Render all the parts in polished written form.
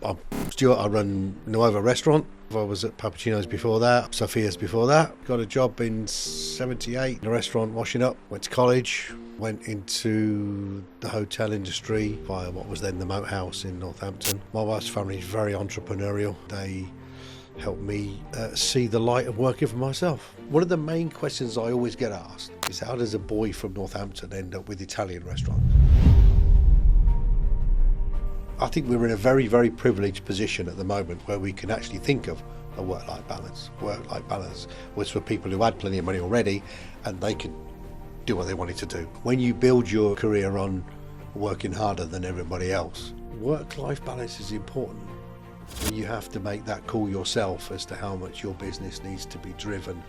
I'm Stewart. I run Nuovo restaurant. I was at Papa Cino's before that, Sophia's before that. Got a job in '78 in a restaurant washing up. Went to college. Went into the hotel industry via what was then the Moat House in Northampton. My wife's family is very entrepreneurial. They helped me see the light of working for myself. One of the main questions I always get asked is, how does a boy from Northampton end up with Italian restaurants? I think we're in a very, very privileged position at the moment where we can actually think of a work-life balance. Work-life balance was for people who had plenty of money already and they could do what they wanted to do. When you build your career on working harder than everybody else, work-life balance is important. And you have to make that call yourself as to how much your business needs to be driven,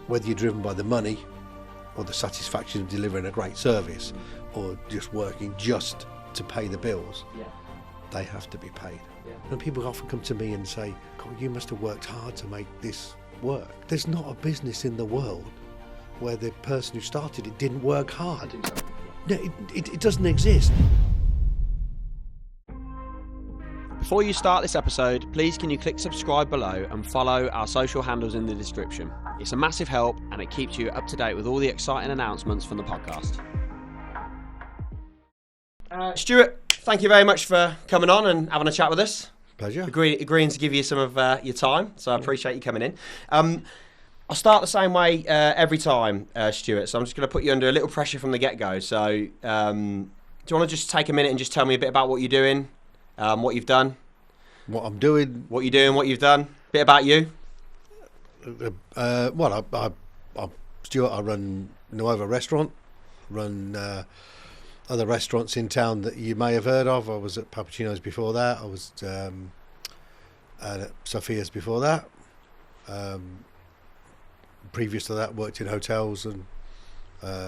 whether you're driven by the money or the satisfaction of delivering a great service or just working just to pay the bills. Yeah. They have to be paid. Yeah. And people often come to me and say, God, you must have worked hard to make this work. There's not a business in the world where the person who started it didn't work hard. No, it doesn't exist. Before you start this episode, please can you click subscribe below and follow our social handles in the description. It's a massive help and it keeps you up to date with all the exciting announcements from the podcast. Stewart, thank you very much for coming on and having a chat with us. Pleasure. Agreeing to give you some of your time, so I appreciate you coming in. I'll start the same way every time, Stewart, so I'm just going to put you under a little pressure from the get-go. So do you want to just take a minute and just tell me a bit about what you're doing, what you've done? What I'm doing? What you're doing, what you've done. Bit about you. I'm Stewart. I run Nuovo restaurant, run other restaurants in town that you may have heard of. I was at Papa Cino's before that. I was at Sophia's before that. Previous to that, worked in hotels and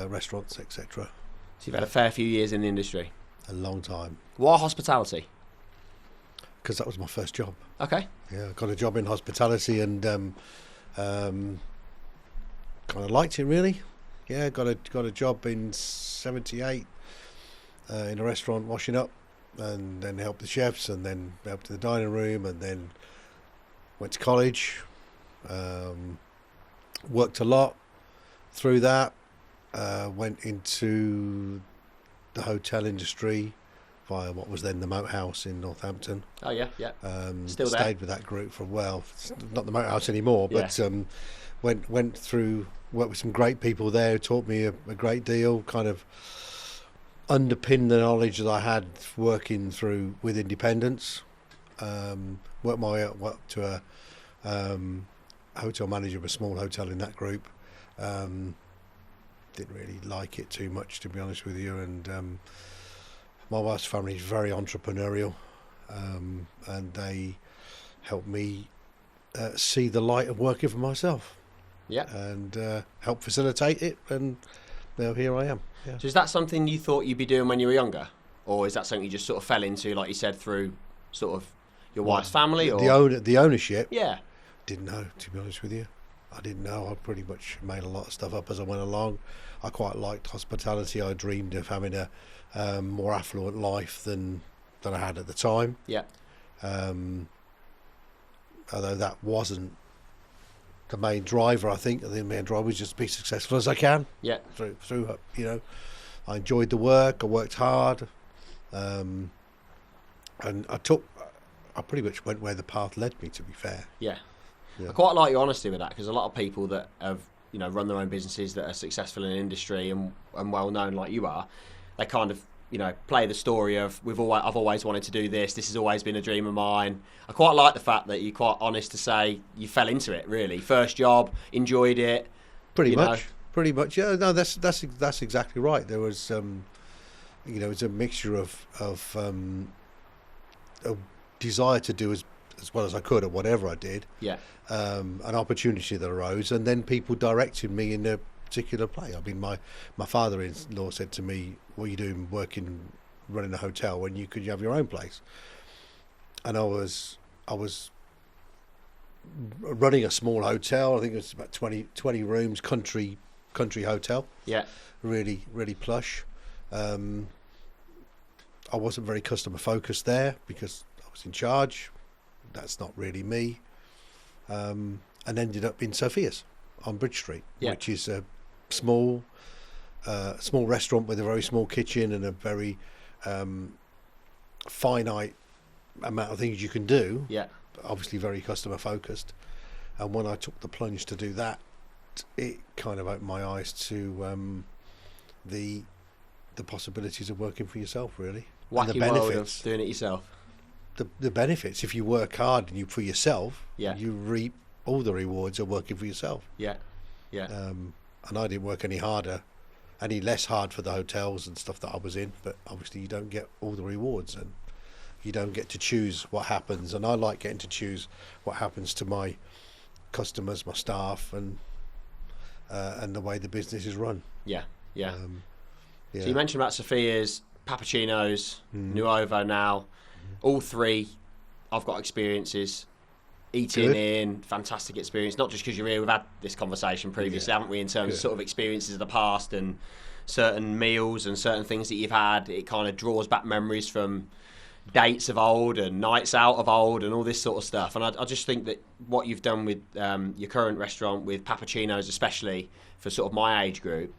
restaurants, etc. So you've had a fair few years in the industry. A long time. Why hospitality? Because that was my first job. Okay. Yeah, I got a job in hospitality and kind of liked it really. Yeah, got a job in '78 in a restaurant washing up, and then helped the chefs, and then helped in the dining room, and then went to college. Worked a lot through that. Went into the hotel industry via what was then the Moat House in Northampton. Oh yeah. Still there. Stayed with that group for a while. It's not the Moat House anymore, but went through, worked with some great people there who taught me a great deal, kind of underpinned the knowledge that I had working through with independents. Worked my way up to a hotel manager of a small hotel in that group. Didn't really like it too much, to be honest with you, and my wife's family is very entrepreneurial, and they helped me see the light of working for myself. Yeah. And help facilitate it, and now here I am. Yeah. So is that something you thought you'd be doing when you were younger? Or is that something you just sort of fell into, like you said, through sort of your wife's family? Or the ownership? Yeah. Didn't know, to be honest with you. I didn't know. I pretty much made a lot of stuff up as I went along. I quite liked hospitality. I dreamed of having a more affluent life than I had at the time. Yeah. Although that wasn't the main driver, I think. The main driver was just to be successful as I can. Yeah. Through I enjoyed the work. I worked hard, and I pretty much went where the path led me. To be fair. Yeah. Yeah. I quite like your honesty with that, because a lot of people that have run their own businesses that are successful in the industry and well known like you are, they kind of play the story of I've always wanted to do this. This has always been a dream of mine. I quite like the fact that you're quite honest to say you fell into it. Really, first job, enjoyed it. Pretty much. Yeah, no, that's exactly right. There was it's a mixture of a desire to do as well as I could at whatever I did. Yeah. An opportunity that arose, and then people directed me in a particular play. I mean, my father-in-law said to me, "What are you doing running a hotel when you could have your own place?" And I was running a small hotel. I think it was about 20 rooms, country hotel. Yeah. Really plush. I wasn't very customer focused there because was in charge. That's not really me. And ended up in Sophia's on Bridge Street, which is a small restaurant with a very small kitchen and a very finite amount of things you can do. Yeah. Obviously very customer focused. And when I took the plunge to do that, it kind of opened my eyes to the possibilities of working for yourself, really. Wacky and the benefits world of doing it yourself. The benefits, if you work hard and you for yourself, Yeah. you reap all the rewards of working for yourself. Yeah. Yeah. And I didn't work any less hard for the hotels and stuff that I was in, but obviously you don't get all the rewards and you don't get to choose what happens. And I like getting to choose what happens to my customers, my staff, and the way the business is run. Yeah. Yeah. Yeah. So you mentioned about Sophia's, Papa Cino's, Nuovo now. All three, I've got experiences. Eating Good. in, fantastic experience. Not just because you're here, we've had this conversation previously, haven't we, in terms of sort of experiences of the past and certain meals and certain things that you've had. It kind of draws back memories from dates of old and nights out of old and all this sort of stuff. And I just think that what you've done with your current restaurant, with Papa Cino's especially, for sort of my age group,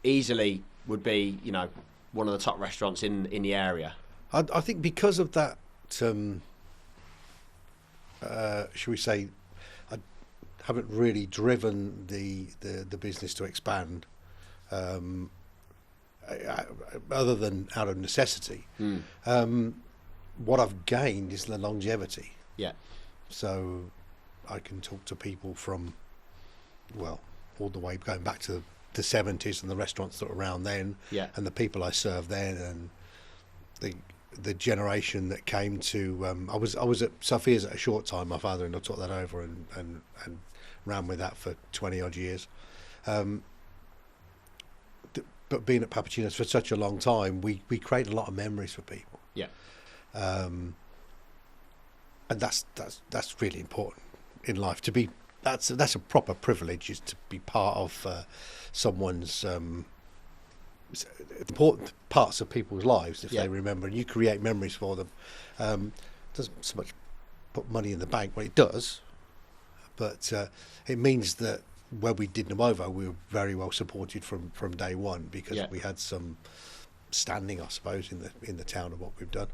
easily would be, you know, one of the top restaurants in the area. I think because of that, should we say, I haven't really driven the business to expand, other than out of necessity. What I've gained is the longevity. Yeah. So I can talk to people from, well, all the way going back to the 70s and the restaurants that were around then, and the people I served then, and the generation that came to. I was at Sophia's at a short time. My father-in-law took that over and ran with that for 20 odd years. But being at Papa Cino's for such a long time, we create a lot of memories for people. Yeah. And that's really important in life. To be that's a proper privilege, is to be part of someone's important parts of people's lives, if they remember, and you create memories for them. Doesn't so much put money in the bank, well, it does, but it means that where we did Nuovo, we were very well supported from day one, because we had some standing, I suppose, in the town of what we've done.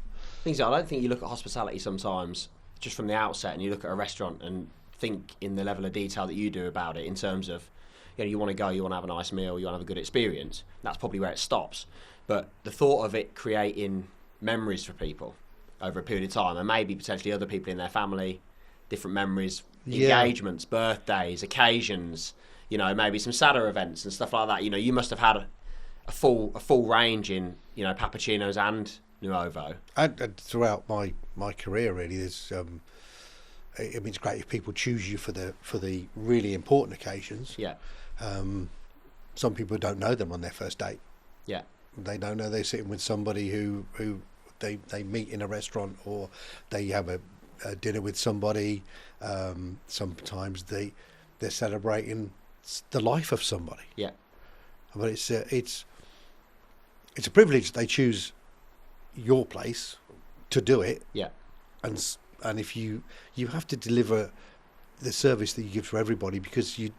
I don't think you look at hospitality sometimes just from the outset, and you look at a restaurant and think in the level of detail that you do about it, in terms of, you know, you want to go, you want to have a nice meal, you want to have a good experience. That's probably where it stops. But the thought of it creating memories for people over a period of time, and maybe potentially other people in their family, different memories, engagements, birthdays, occasions, you know, maybe some sadder events and stuff like that. You know, you must have had a full range in, you know, Papa Cino's and Nuovo. And throughout my career, really, there's I mean, it's great if people choose you for the really important occasions. Yeah. Some people don't know them on their first date. Yeah. They don't know they're sitting with somebody who they meet in a restaurant, or they have a dinner with somebody. Sometimes they're celebrating the life of somebody. Yeah. But it's a privilege they choose your place to do it. Yeah. And if you have to deliver the service that you give to everybody, because you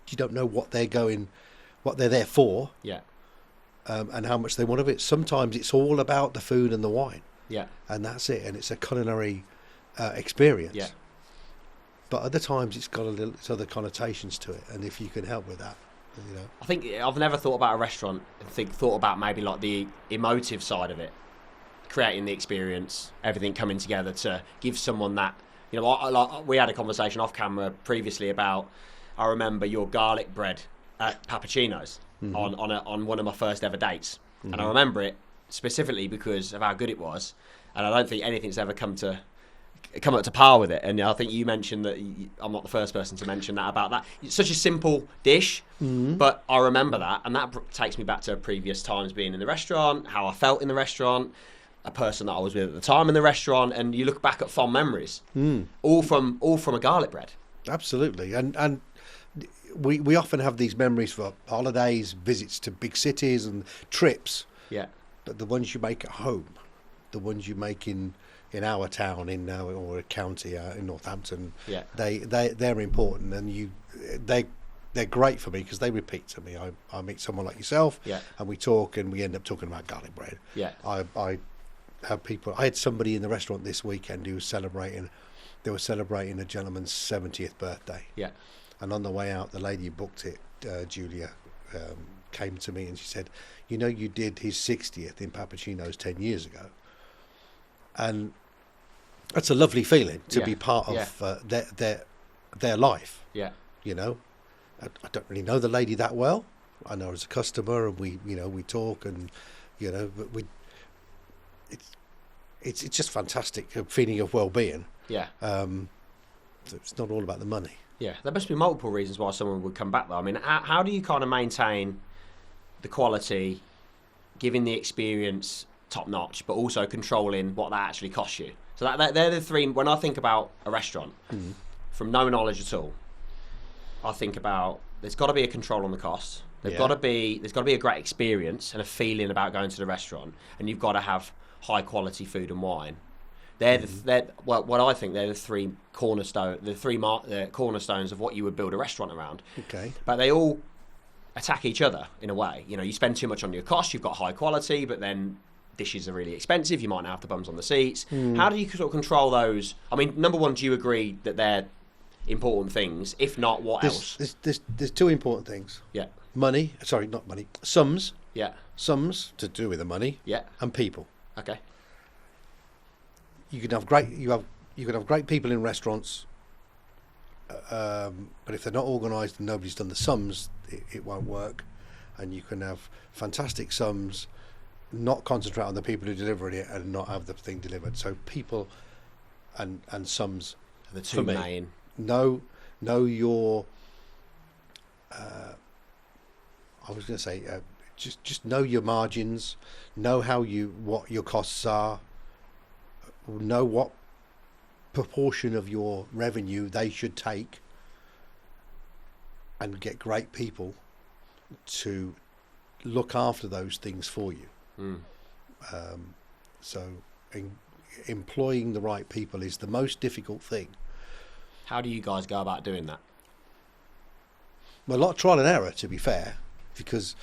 don't know what they're there for. Yeah. And how much they want of it. Sometimes it's all about the food and the wine. Yeah. And that's it. And it's a culinary experience. Yeah. But other times it's got it's other connotations to it. And if you can help with that, you know. I think I've never thought about a restaurant and thought about maybe like the emotive side of it, creating the experience, everything coming together to give someone that, you know, we had a conversation off camera previously about, I remember your garlic bread at Papa Cino's on one of my first ever dates. And I remember it specifically because of how good it was. And I don't think anything's ever come up to par with it. And I think you mentioned that I'm not the first person to mention that about that. It's such a simple dish, but I remember that. And that takes me back to previous times being in the restaurant, how I felt in the restaurant, a person that I was with at the time in the restaurant, and you look back at fond memories, all from a garlic bread. Absolutely, and we often have these memories for holidays, visits to big cities, and trips. Yeah. But the ones you make at home, the ones you make in in our town, or a county in Northampton, Yeah. they're important, and they're great for me because they repeat to me. I meet someone like yourself, Yeah. and we talk, and we end up talking about garlic bread. Yeah. I have people. I had somebody in the restaurant this weekend who was celebrating. They were celebrating a gentleman's 70th birthday. Yeah. And on the way out, the lady who booked it, Julia, came to me and she said, "You know, you did his 60th in Papa Cino's 10 years ago." And that's a lovely feeling to be part of their life. Yeah. You know, I don't really know the lady that well. I know her as a customer, and we talk, and but it's just fantastic, a feeling of well-being. Yeah. So it's not all about the money. Yeah, there must be multiple reasons why someone would come back though. I mean, how do you kind of maintain the quality, giving the experience top notch, but also controlling what that actually costs you? So they're the three. When I think about a restaurant, from no knowledge at all, I think about there's got to be a control on the costs. There's got to be a great experience and a feeling about going to the restaurant, and you've got to have high quality food and wine. What I think they're the three cornerstones of what you would build a restaurant around. Okay. But they all attack each other in a way. You spend too much on your cost, you've got high quality, but then dishes are really expensive. You might not have the bums on the seats. How do you sort of control those? I mean, number one, do you agree that they're important things? If not, what else? There's two important things. Yeah. Money. Sorry, not money. Sums. Yeah. Sums to do with the money. Yeah. And people. Okay. You can have great people in restaurants, but if they're not organised and nobody's done the sums, it won't work. And you can have fantastic sums, not concentrate on the people who deliver it, and not have the thing delivered. So people and sums. The two main. Know your. I was going to say, just know your margins, know what your costs are, know what proportion of your revenue they should take, and get great people to look after those things for you. So employing the right people is the most difficult thing. How do you guys go about doing that? Well, a lot of trial and error, to be fair, because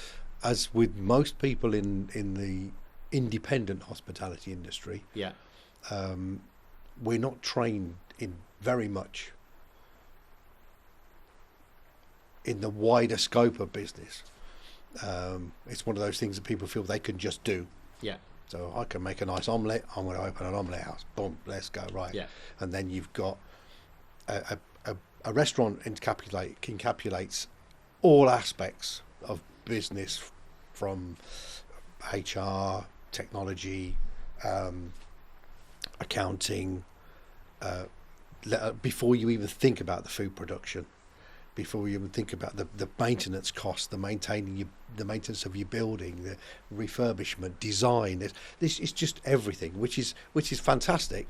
as with most people in the independent hospitality industry, we're not trained in very much in the wider scope of business. It's one of those things that people feel they can just do. Yeah. So I can make a nice omelette. I'm going to open an omelette house. Boom, let's go. Right. Yeah. And then you've got a restaurant encapsulates all aspects of business, from HR, technology, accounting, before you even think about the food production, before you even think about the maintenance costs, the maintenance of your building, the refurbishment, design. This is just everything, which is fantastic,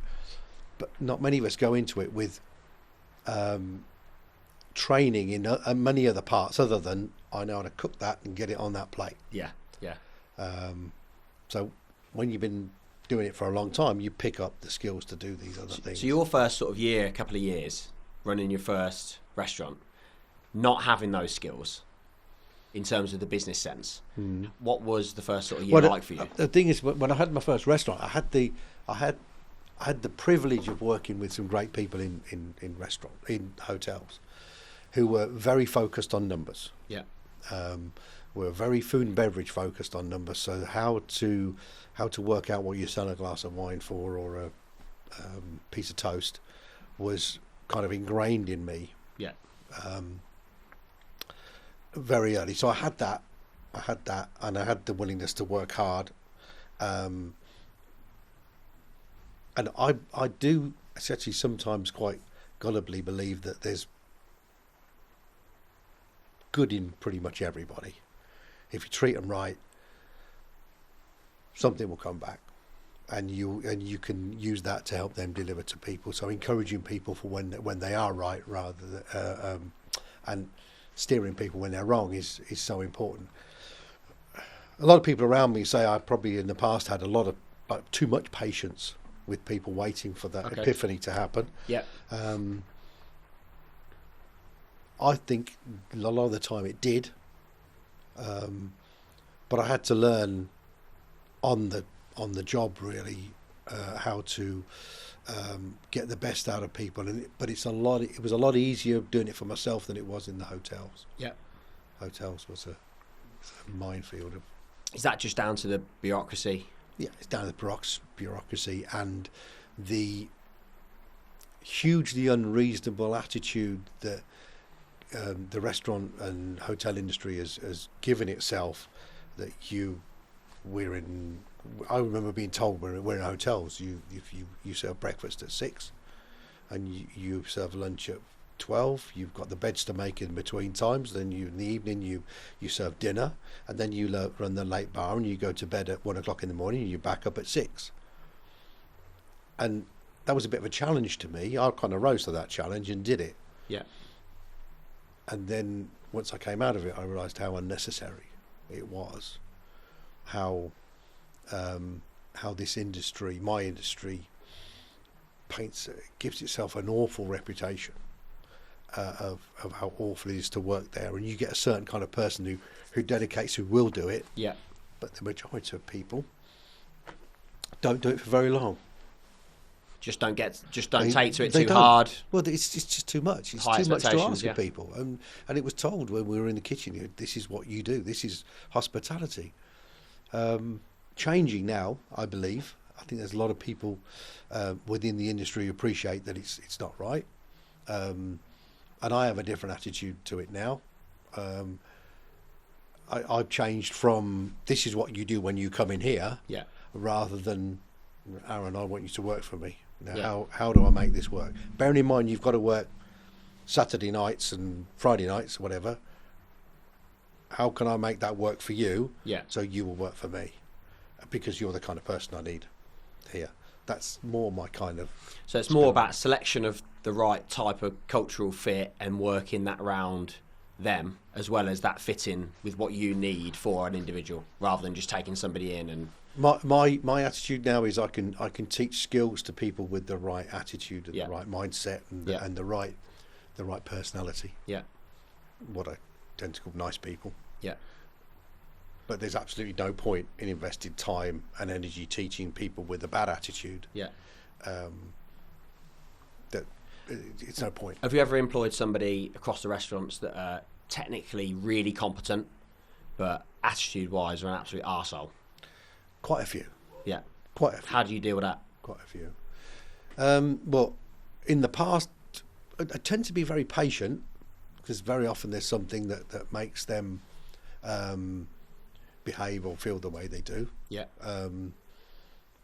but not many of us go into it with training in many other parts other than I know how to cook that and get it on that plate. Yeah. So when you've been doing it for a long time, you pick up the skills to do these other things. So your first sort of couple of years running your first restaurant, not having those skills in terms of the business sense, what was the first sort of year like for you? The thing is, when I had my first restaurant, I had the privilege of working with some great people in hotels who were very focused on numbers. Yeah. Were very food and beverage focused on numbers. So how to work out what you sell a glass of wine for, or a piece of toast, was kind of ingrained in me. Yeah. Very early. So I had that, and I had the willingness to work hard. And I do actually sometimes quite gullibly believe that there's good in pretty much everybody. If you treat them right, something will come back, and you can use that to help them deliver to people. So encouraging people for when they are right, rather than and steering people when they're wrong is so important. A lot of people around me say I probably in the past had a lot of too much patience with people waiting for that Okay. epiphany to happen. Yeah. I think a lot of the time it did, but I had to learn on the job really how to get the best out of people. But it was a lot easier doing it for myself than it was in the hotels. Yeah. Hotels was a minefield. Is that just down to the bureaucracy? Yeah, it's down to the bureaucracy and the hugely unreasonable attitude that the restaurant and hotel industry has given itself. That I remember being told we're in hotels. If you serve breakfast at 6, and you serve lunch at 12. You've got the beds to make in between times. Then in the evening you serve dinner, and then you run the late bar, and you go to bed at 1 o'clock in the morning, and you're back up at 6. And that was a bit of a challenge to me. I kind of rose to that challenge and did it. Yeah. And then once I came out of it, I realised how unnecessary it was. How this industry, my industry, gives itself an awful reputation of how awful it is to work there. And you get a certain kind of person who dedicates, who will do it. Yeah. But the majority of people don't do it for very long. Just don't take to it too hard. Well, it's just too much. It's High too much to ask expectations, of people. And it was told when we were in the kitchen, this is what you do. This is hospitality. Changing now, I believe. I think there's a lot of people within the industry who appreciate that it's not right. And I have a different attitude to it now. I've changed from this is what you do when you come in here, Yeah. rather than Aaron, I want you to work for me. Now, Yeah. how do I make this work? Bearing in mind you've got to work Saturday nights and Friday nights, whatever. How can I make that work for you? Yeah. So you will work for me, because you're the kind of person I need here. That's more my kind of. So it's more about selection of the right type of cultural fit and working that around them, as well as that fitting with what you need for an individual, rather than just taking somebody in and. My attitude now is I can teach skills to people with the right attitude and Yeah. the right mindset and Yeah. and the right personality. Yeah. What I tend to call nice people. Yeah. But there's absolutely no point in investing time and energy teaching people with a bad attitude. Yeah. That it's no point. Have you ever employed somebody across the restaurants that are technically really competent, but attitude-wise are an absolute arsehole? Quite a few. Yeah. Quite a few. How do you deal with that? Quite a few. Well, in the past, I tend to be very patient, because very often there's something that makes them behave or feel the way they do. Yeah.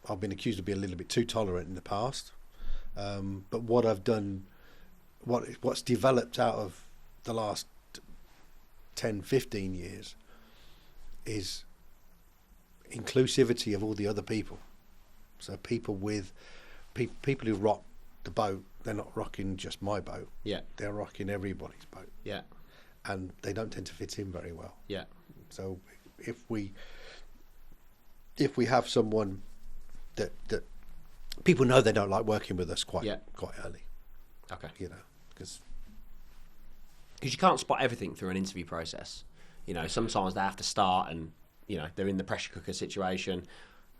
I've been accused of being a little bit too tolerant in the past, but what I've done, what's developed out of the last 10, 15 years is inclusivity of all the other people. So people who rock the boat, they're not rocking just my boat. Yeah. They're rocking everybody's boat. Yeah. And they don't tend to fit in very well. Yeah. So if we have someone that people know they don't like working with us quite early. Okay. You know, because you can't spot everything through an interview process. You know, sometimes they have to start and, you know, they're in the pressure cooker situation.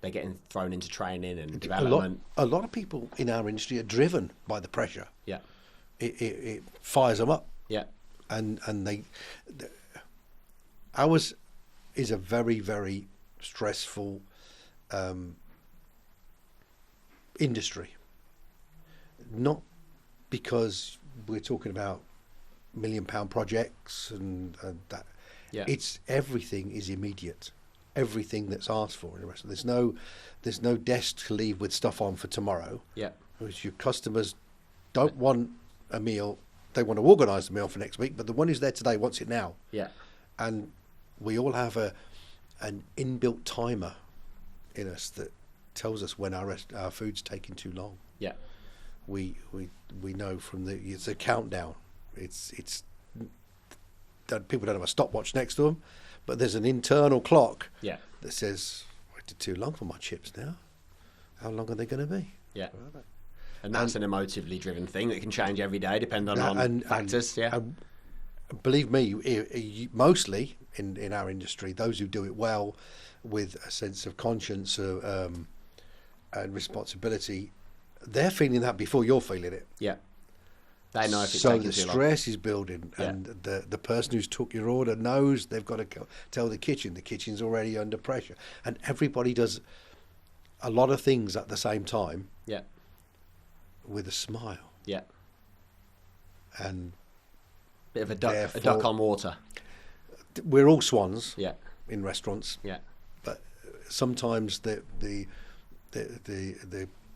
They're getting thrown into training and development. A lot of people in our industry are driven by the pressure. Yeah. It fires them up. Yeah. And ours is a very, very stressful industry. Not because we're talking about £1 million projects and that. Yeah. It's everything is immediate. Everything that's asked for in the restaurant. There's no desk to leave with stuff on for tomorrow. Yeah. Because your customers don't want a meal. They want to organise the meal for next week, but the one who's there today wants it now. Yeah. And we all have an inbuilt timer in us that tells us when our food's taking too long. Yeah. We know from it's a countdown. It's people don't have a stopwatch next to them, but there's an internal clock Yeah. that says, I did too long for my chips now. How long are they going to be? Yeah. And that's an emotively driven thing that can change every day depending on factors. And believe me, mostly in our industry, those who do it well with a sense of conscience and responsibility, they're feeling that before you're feeling it. Yeah. They know if it's so taking the too long. stress is building, and the person who's took your order knows they've got to tell the kitchen's already under pressure, and everybody does a lot of things at the same time. Yeah. With a smile. Yeah. And bit of a duck on water. We're all swans. Yeah. In restaurants. Yeah. But sometimes the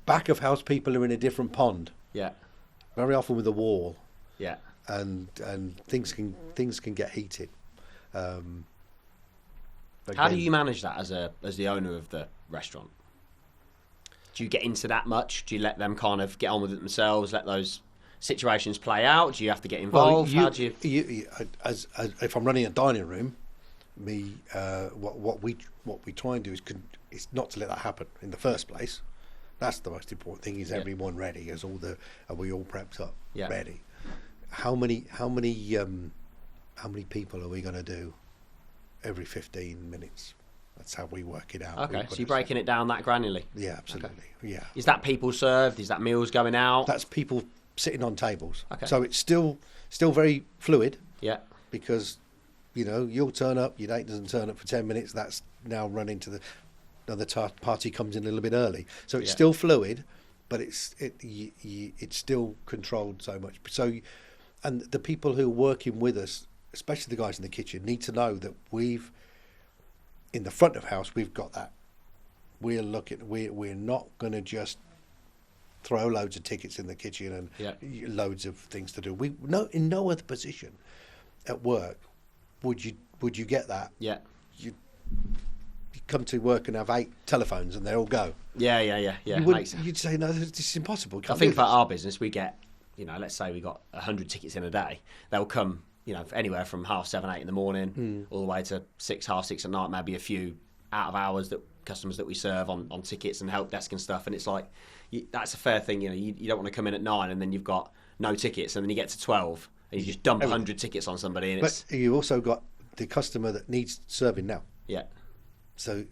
back of house people are in a different pond. Yeah. Very often with a wall. Yeah. And things can get heated. How do you manage that as the owner of the restaurant? Do you get into that much? Do you let them kind of get on with it themselves? Let those situations play out? Do you have to get involved? Well, How do you? As if I'm running a dining room, what we try and do is not to let that happen in the first place. That's the most important thing. Is everyone ready? Are we all prepped up? Yeah. Ready? How many people are we going to do every 15 minutes? That's how we work it out. Okay, so you're breaking it down that granularly. Yeah, absolutely. Okay. Yeah. Is that people served? Is that meals going out? That's people sitting on tables. Okay. So it's still very fluid. Yeah. Because, you'll turn up, your date doesn't turn up for 10 minutes, that's now run into the other party comes in a little bit early. So it's still fluid, but it's still controlled so much. So, and the people who are working with us, especially the guys in the kitchen, need to know that in the front of house, we've got that. We're not going to just throw loads of tickets in the kitchen and loads of things to do. In no other position at work would you get that. Yeah. You come to work and have 8 telephones and they all go. Yeah. You'd say, no, this is impossible. I think about our business, we get, let's say we got 100 tickets in a day. They'll come, anywhere from 7:30, 8 in the morning, all the way to 6, 6:30 at night, maybe a few out of hours that customers that we serve on tickets and help desk and stuff. And it's like, that's a fair thing. You don't want to come in at 9 and then you've got no tickets, and then you get to 12 and you just dump 100 tickets on somebody. And you also got the customer that needs serving now. Yeah. So,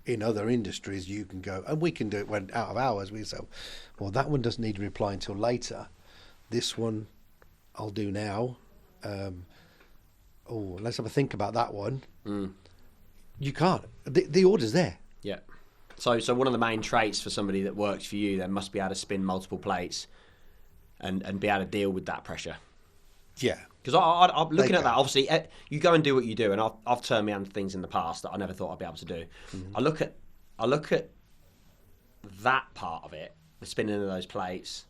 in other industries, you can go, and we can do it when out of hours. We say, well, that one doesn't need to reply until later. This one I'll do now. Let's have a think about that one. You can't. The order's there. Yeah. So one of the main traits for somebody that works for you then must be able to spin multiple plates and be able to deal with that pressure. Yeah. Because I'm looking at that, obviously, you go and do what you do, and I've turned me on to things in the past that I never thought I'd be able to do. Mm-hmm. I look at that part of it, the spinning of those plates,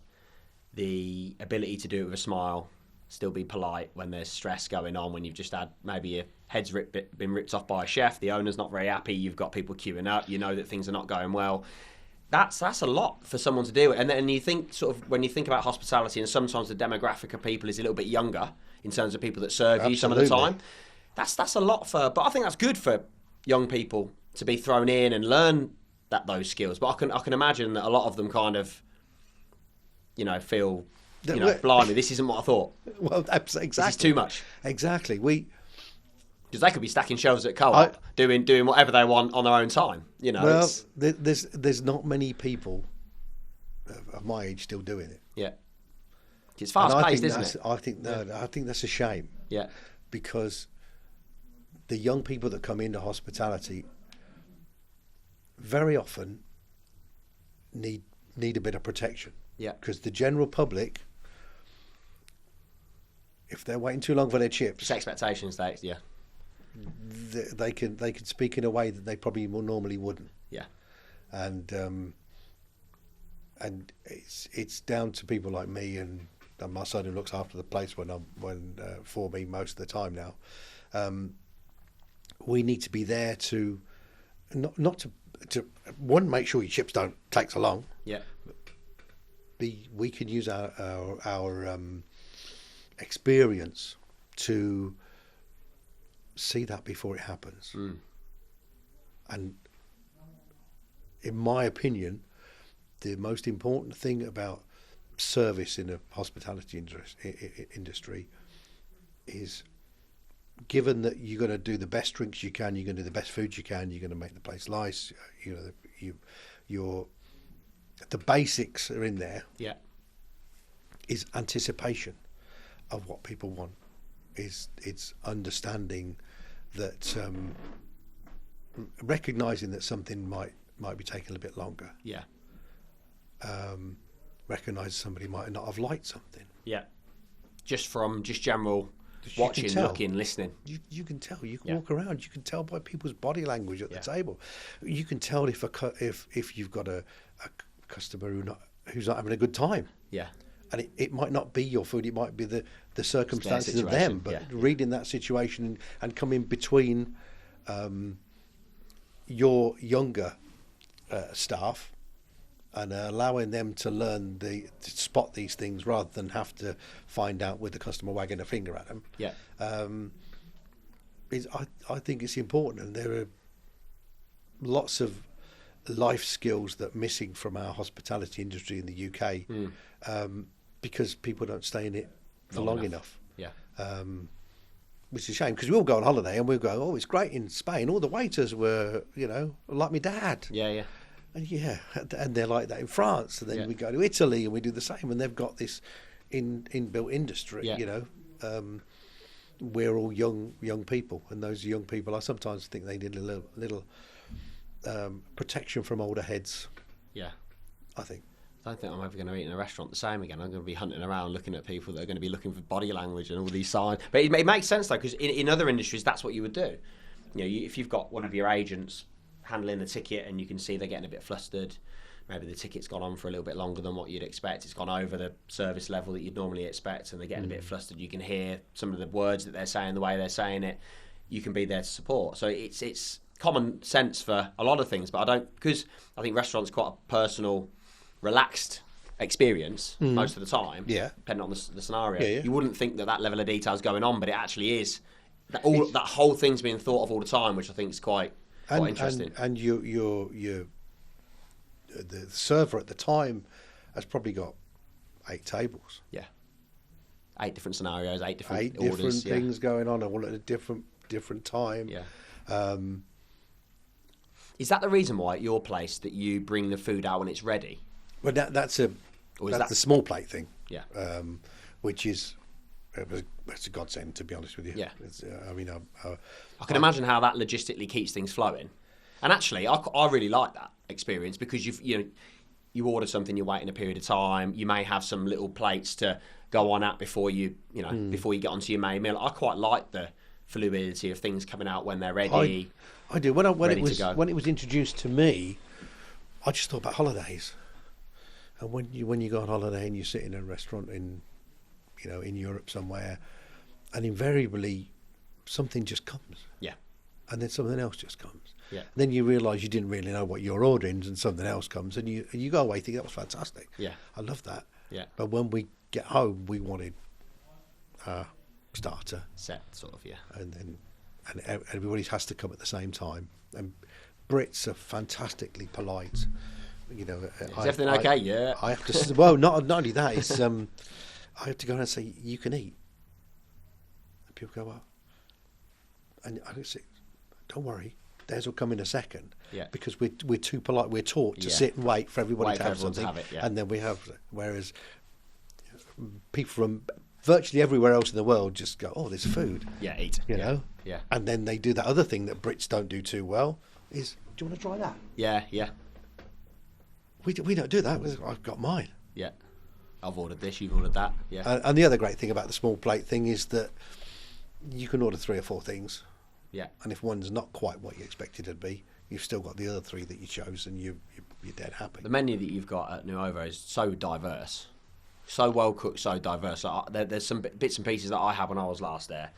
the ability to do it with a smile, still be polite when there's stress going on, when you've just had maybe your head's been ripped off by a chef, the owner's not very happy, you've got people queuing up, you know that things are not going well. That's a lot for someone to do. And then you think when you think about hospitality, and sometimes the demographic of people is a little bit younger in terms of people that serve you some of the time. That's a lot but I think that's good for young people to be thrown in and learn those skills. But I can imagine that a lot of them kind of, feel, blimey, this isn't what I thought. Well, exactly. This is too much. Exactly. Because they could be stacking shelves at Co-op, doing whatever they want on their own time. Well, there's not many people of my age still doing it. Yeah, it's fast paced, isn't it? I think that's a shame. Yeah, because the young people that come into hospitality very often need a bit of protection. Yeah, because the general public, if they're waiting too long for their chips, just expectations. They can speak in a way that they probably more normally wouldn't. Yeah, and it's down to people like me and my son who looks after the place for me most of the time now. We need to be there to not to one, make sure your chips don't take so long. Yeah. We can use our experience to see that before it happens. And in my opinion, the most important thing about service in a hospitality industry is, given that you're going to do the best drinks you can, you're going to do the best food you can, you're going to make the place nice, the basics are in there. Yeah. Is anticipation of what people want. It's understanding that, recognizing that something might be taking a bit longer. Yeah. Recognize somebody might not have liked something. Yeah. Just general watching, looking, listening. You can tell. You can walk around. You can tell by people's body language at the table. You can tell if you've got a customer who's not having a good time. Yeah. And it might not be your food. It might be the circumstances of them. But reading that situation and coming between your younger staff and allowing them to learn to spot these things rather than have to find out with the customer wagging a finger at them. Yeah. I think it's important, and there are lots of life skills that are missing from our hospitality industry in the UK because people don't stay in it for long enough. Yeah. Which is a shame, because we all go on holiday and we'll go, oh, it's great in Spain. All the waiters were, like my dad. Yeah, yeah. And they're like that in France. And then we go to Italy and we do the same. And they've got this inbuilt industry, we're all young people. And those young people, I sometimes think they need a little protection from older heads. Yeah. I think. I don't think I'm ever going to eat in a restaurant the same again. I'm going to be hunting around looking at people that are going to be looking for body language and all these signs. But it makes sense, though, because in other industries, that's what you would do. If you've got one of your agents handling the ticket and you can see they're getting a bit flustered, maybe the ticket's gone on for a little bit longer than what you'd expect. It's gone over the service level that you'd normally expect, and they're getting a bit flustered. You can hear some of the words that they're saying, the way they're saying it. You can be there to support. So it's common sense for a lot of things, but because I think restaurants quite a personal, relaxed experience most of the time, depending on the scenario. You wouldn't think that level of detail is going on, but it actually is. That whole thing's being thought of all the time, which I think is quite interesting. And the server at the time has probably got 8 tables. Yeah. 8 different scenarios, 8 different 8 orders, different things going on, all at a different time. Yeah. Is that the reason why at your place that you bring the food out when it's ready? Well, that's the small plate thing. Yeah. Which is it's a godsend, to be honest with you. Yeah. I can imagine how that logistically keeps things flowing. And actually, I really like that experience, because you order something, you're waiting a period of time. You may have some little plates to go on at before you get onto your main meal. I quite like the fluidity of things coming out when they're ready. I do. When it was introduced to me, I just thought about holidays. And when you go on holiday and you sit in a restaurant in Europe somewhere, and invariably something just comes. Yeah. And then something else just comes. Yeah. And then you realise you didn't really know what you're ordering, and something else comes, and you go away thinking that was fantastic. Yeah. I love that. Yeah. But when we get home, we wanted starter set, sort of. Yeah. And everybody has to come at the same time. And Brits are fantastically polite. Is everything okay? Yeah. I have to. Well, not only that. It's I have to go around and say, you can eat. And people go, well, and I say, don't worry, theirs will come in a second. Yeah. Because we're too polite. We're taught to sit and wait for everybody to have something, and then we have. Whereas people from virtually everywhere else in the world just go, oh, there's food. Yeah, eat. Yeah. And then they do that other thing that Brits don't do too well. Is, do you want to try that? Yeah, yeah. We don't do that. I've got mine. Yeah. I've ordered this, you've ordered that. Yeah. And the other great thing about the small plate thing is that you can order 3 or 4 things. Yeah. And if one's not quite what you expected it to be, you've still got the other 3 that you chose, and you're dead happy. The menu that you've got at Nuovo is so diverse, so well cooked, so diverse. There's some bits and pieces that I had when I was last there.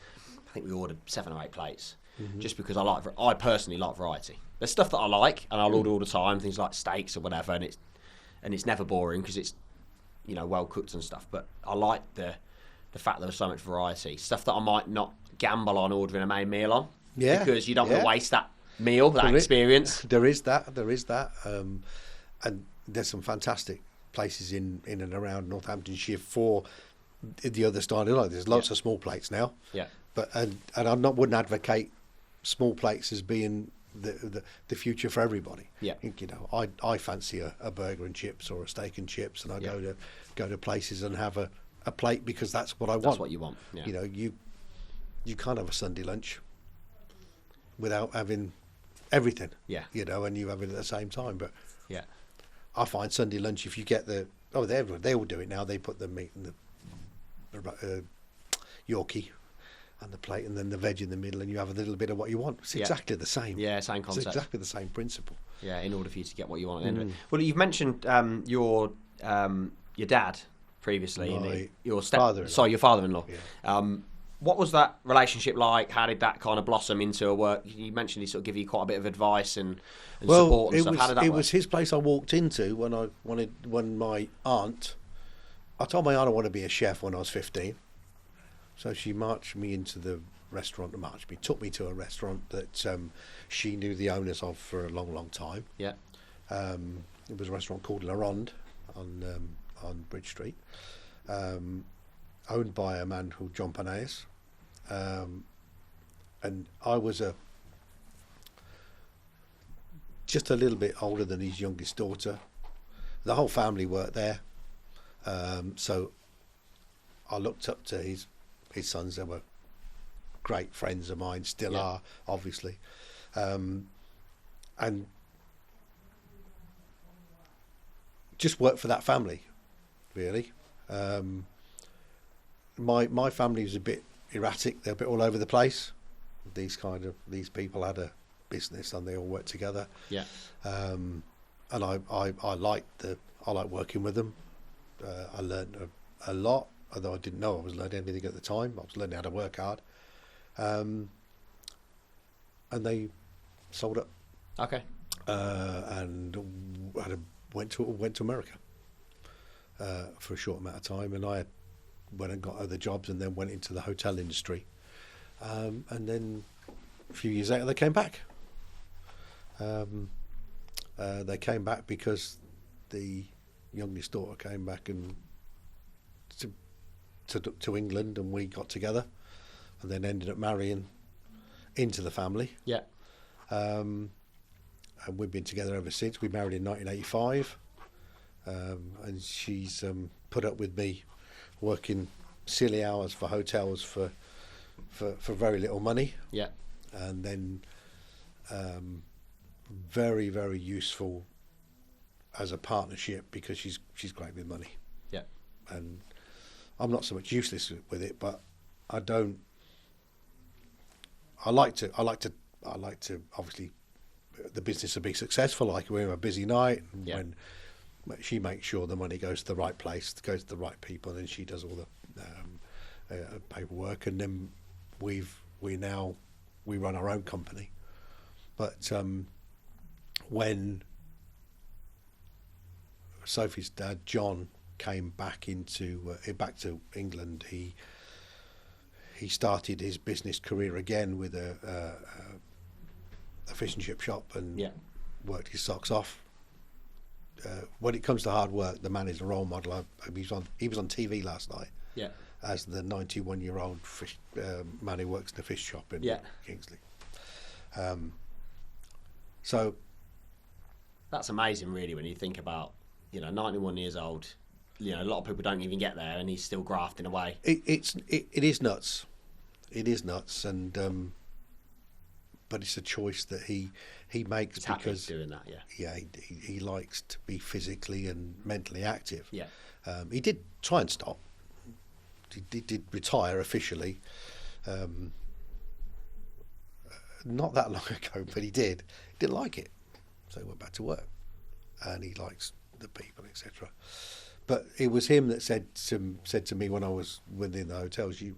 I think we ordered 7 or 8 plates, just because I personally like variety. There's stuff that I like, and I'll order all the time, things like steaks or whatever, and it's never boring because it's well cooked and stuff. But I like the fact there was so much variety, stuff that I might not gamble on ordering a main meal on, because you don't want to waste that meal, that experience. There is that, and there's some fantastic places in and around Northamptonshire for the other style. There's lots of small plates now. Yeah. But and wouldn't advocate small plates as being the future for everybody. Yeah. I fancy a burger and chips or a steak and chips, and I go to places and have a plate because that's what I want. That's what you want. Yeah. You can't have a Sunday lunch without having everything. Yeah. And you have it at the same time. But yeah, I find Sunday lunch, if you get they all do it now. They put the meat and the Yorkie and the plate, and then the veg in the middle, and you have a little bit of what you want. It's exactly the same. Yeah, same concept. It's exactly the same principle. Yeah, in order for you to get what you want at the end of it. Well, you've mentioned your dad previously, your father-in-law. Yeah. What was that relationship like? How did that kind of blossom into a work? You mentioned he sort of give you quite a bit of advice and support and stuff. How did that work? It was his place I walked into when my aunt. I told my aunt I wanted to be a chef when I was 15. So she marched me into the restaurant. Took me to a restaurant that she knew the owners of for a long, long time. Yeah. It was a restaurant called La Ronde on Bridge Street, owned by a man called John Paneas. And I was just a little bit older than his youngest daughter. The whole family worked there. So I looked up to his sons. They were great friends of mine, still are, obviously. And just worked for that family, really. My family was a bit erratic. They're a bit all over the place. These people had a business and they all worked together. Yeah. And I liked working with them. I learned a lot, although I didn't know I was learning anything at the time. I was learning how to work hard. And they sold up. Okay. And went to America for a short amount of time, and I went and got other jobs, and then went into the hotel industry. And then a few years later, they came back. They came back because the youngest daughter came back and to England, and we got together, and then ended up marrying into the family. Yeah. And we've been together ever since. We married in 1985, and she's put up with me working silly hours for hotels for very little money. Yeah. And then very, very useful as a partnership because she's great with money. Yeah. And I'm not so much useless with it, but I like to obviously the business will be successful. Like we're a busy night, and when she makes sure the money goes to the right place, goes to the right people, and she does all the paperwork, and then we run our own company. But when Sophie's dad John came back back to England, he started his business career again with a fish and chip shop, and worked his socks off. When it comes to hard work, the man is a role model. He was on TV last night. Yeah. As the 91-year-old man who works in the fish shop in Kingsley. So that's amazing, really, when you think about 91 years old. A lot of people don't even get there, and he's still grafting away. It is nuts. It is nuts, and but it's a choice that he makes. He's because happy doing that. Yeah, he likes to be physically and mentally active. Yeah. He did try and stop. He did retire officially, not that long ago, but he didn't like it, so he went back to work, and he likes the people, etc. But it was him that said to me when I was within the hotels, you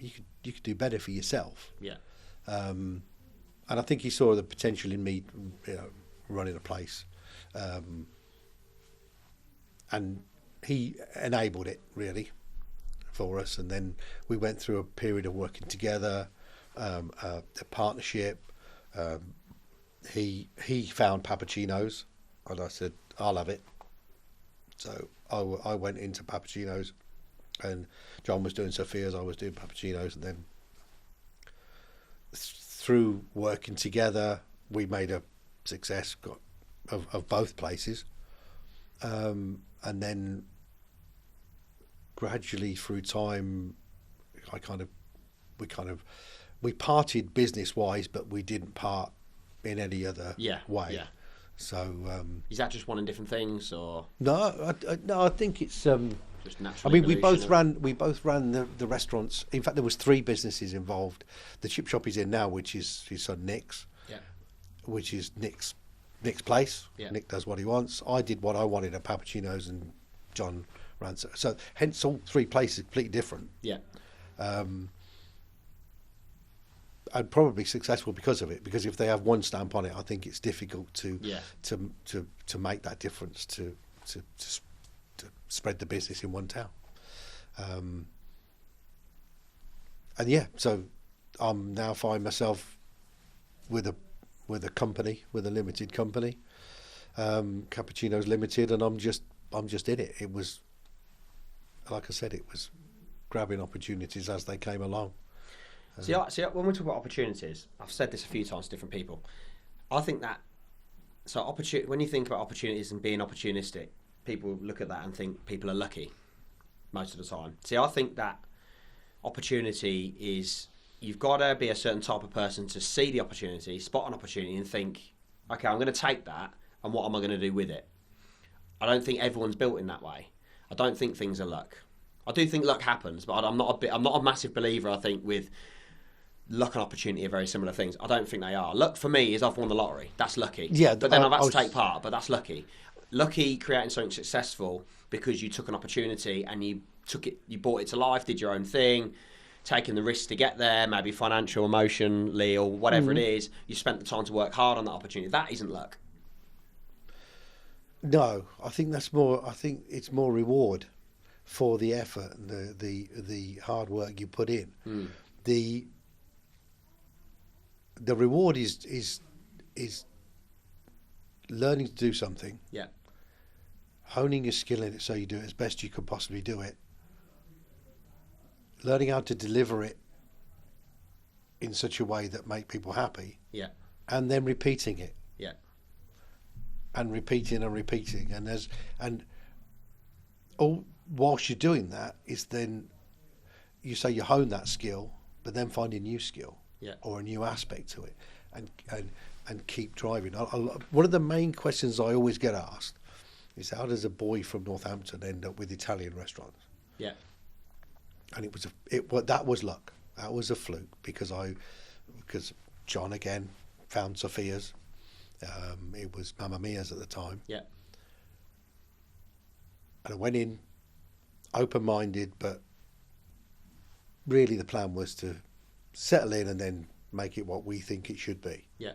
could do better for yourself. Yeah. And I think he saw the potential in me, running a place, and he enabled it really for us. And then we went through a period of working together, a partnership. He found Papa Cino's, and I said I'll have it. So I went into Papa Cino's, and John was doing Sophia's, I was doing Papa Cino's, and then through working together, we made a success of both places, and then gradually through time, we parted business wise, but we didn't part in any other way. Yeah. So is that just wanting different things, or no? I think it's just natural. I mean, we both ran the restaurants. In fact, there was 3 businesses involved. The chip shop he's in now, which is his son Nick's, which is Nick's place. Yeah. Nick does what he wants. I did what I wanted at Papa Cino's, and John ran. So hence all 3 places completely different. Yeah. And probably successful because of it. Because if they have one stamp on it, I think it's difficult to make that difference to spread the business in one town. So I'm now find myself with a company, with a limited company, Cappuccino's Limited, and I'm just in it. It was, like I said, it was grabbing opportunities as they came along. See, when we talk about opportunities, I've said this a few times to different people. I think that when you think about opportunities and being opportunistic, people look at that and think people are lucky most of the time. See, I think that opportunity is, you've got to be a certain type of person to see the opportunity, spot an opportunity, and think, okay, I'm going to take that, and what am I going to do with it? I don't think everyone's built in that way. I don't think things are luck. I do think luck happens, but I'm not a massive believer. I think with luck and opportunity are very similar things. I don't think they are. Luck for me is I've won the lottery. That's lucky. Yeah, but then I've had to take part, but that's lucky. Lucky creating something successful because you took an opportunity and you brought it to life, did your own thing, taking the risk to get there, maybe financial, emotionally, or whatever it is. You spent the time to work hard on that opportunity. That isn't luck. No, I think that's more. I think it's more reward for the effort and the hard work you put in. The reward is learning to do something. Yeah. Honing your skill in it so you do it as best you could possibly do it. Learning how to deliver it in such a way that make people happy. Yeah. And then repeating it. Yeah. And repeating and all whilst you're doing that is then you say you hone that skill, but then find a new skill. Yeah. Or a new aspect to it, and keep driving. One of the main questions I always get asked is, how does a boy from Northampton end up with Italian restaurants? Yeah. And that was luck. That was a fluke because John again found Sophia's. It was Mamma Mia's at the time. Yeah. And I went in open-minded, but really the plan was to settle in and then make it what we think it should be. Yeah.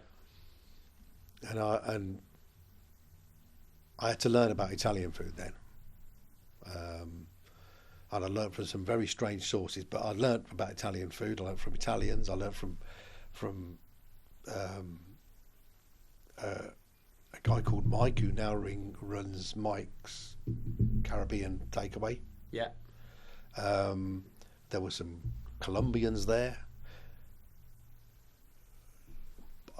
And I had to learn about Italian food then. And I learned from some very strange sources, but I learned about Italian food. I learned from Italians. I learned from a guy called Mike, who now runs Mike's Caribbean Takeaway. Yeah. There were some Colombians there.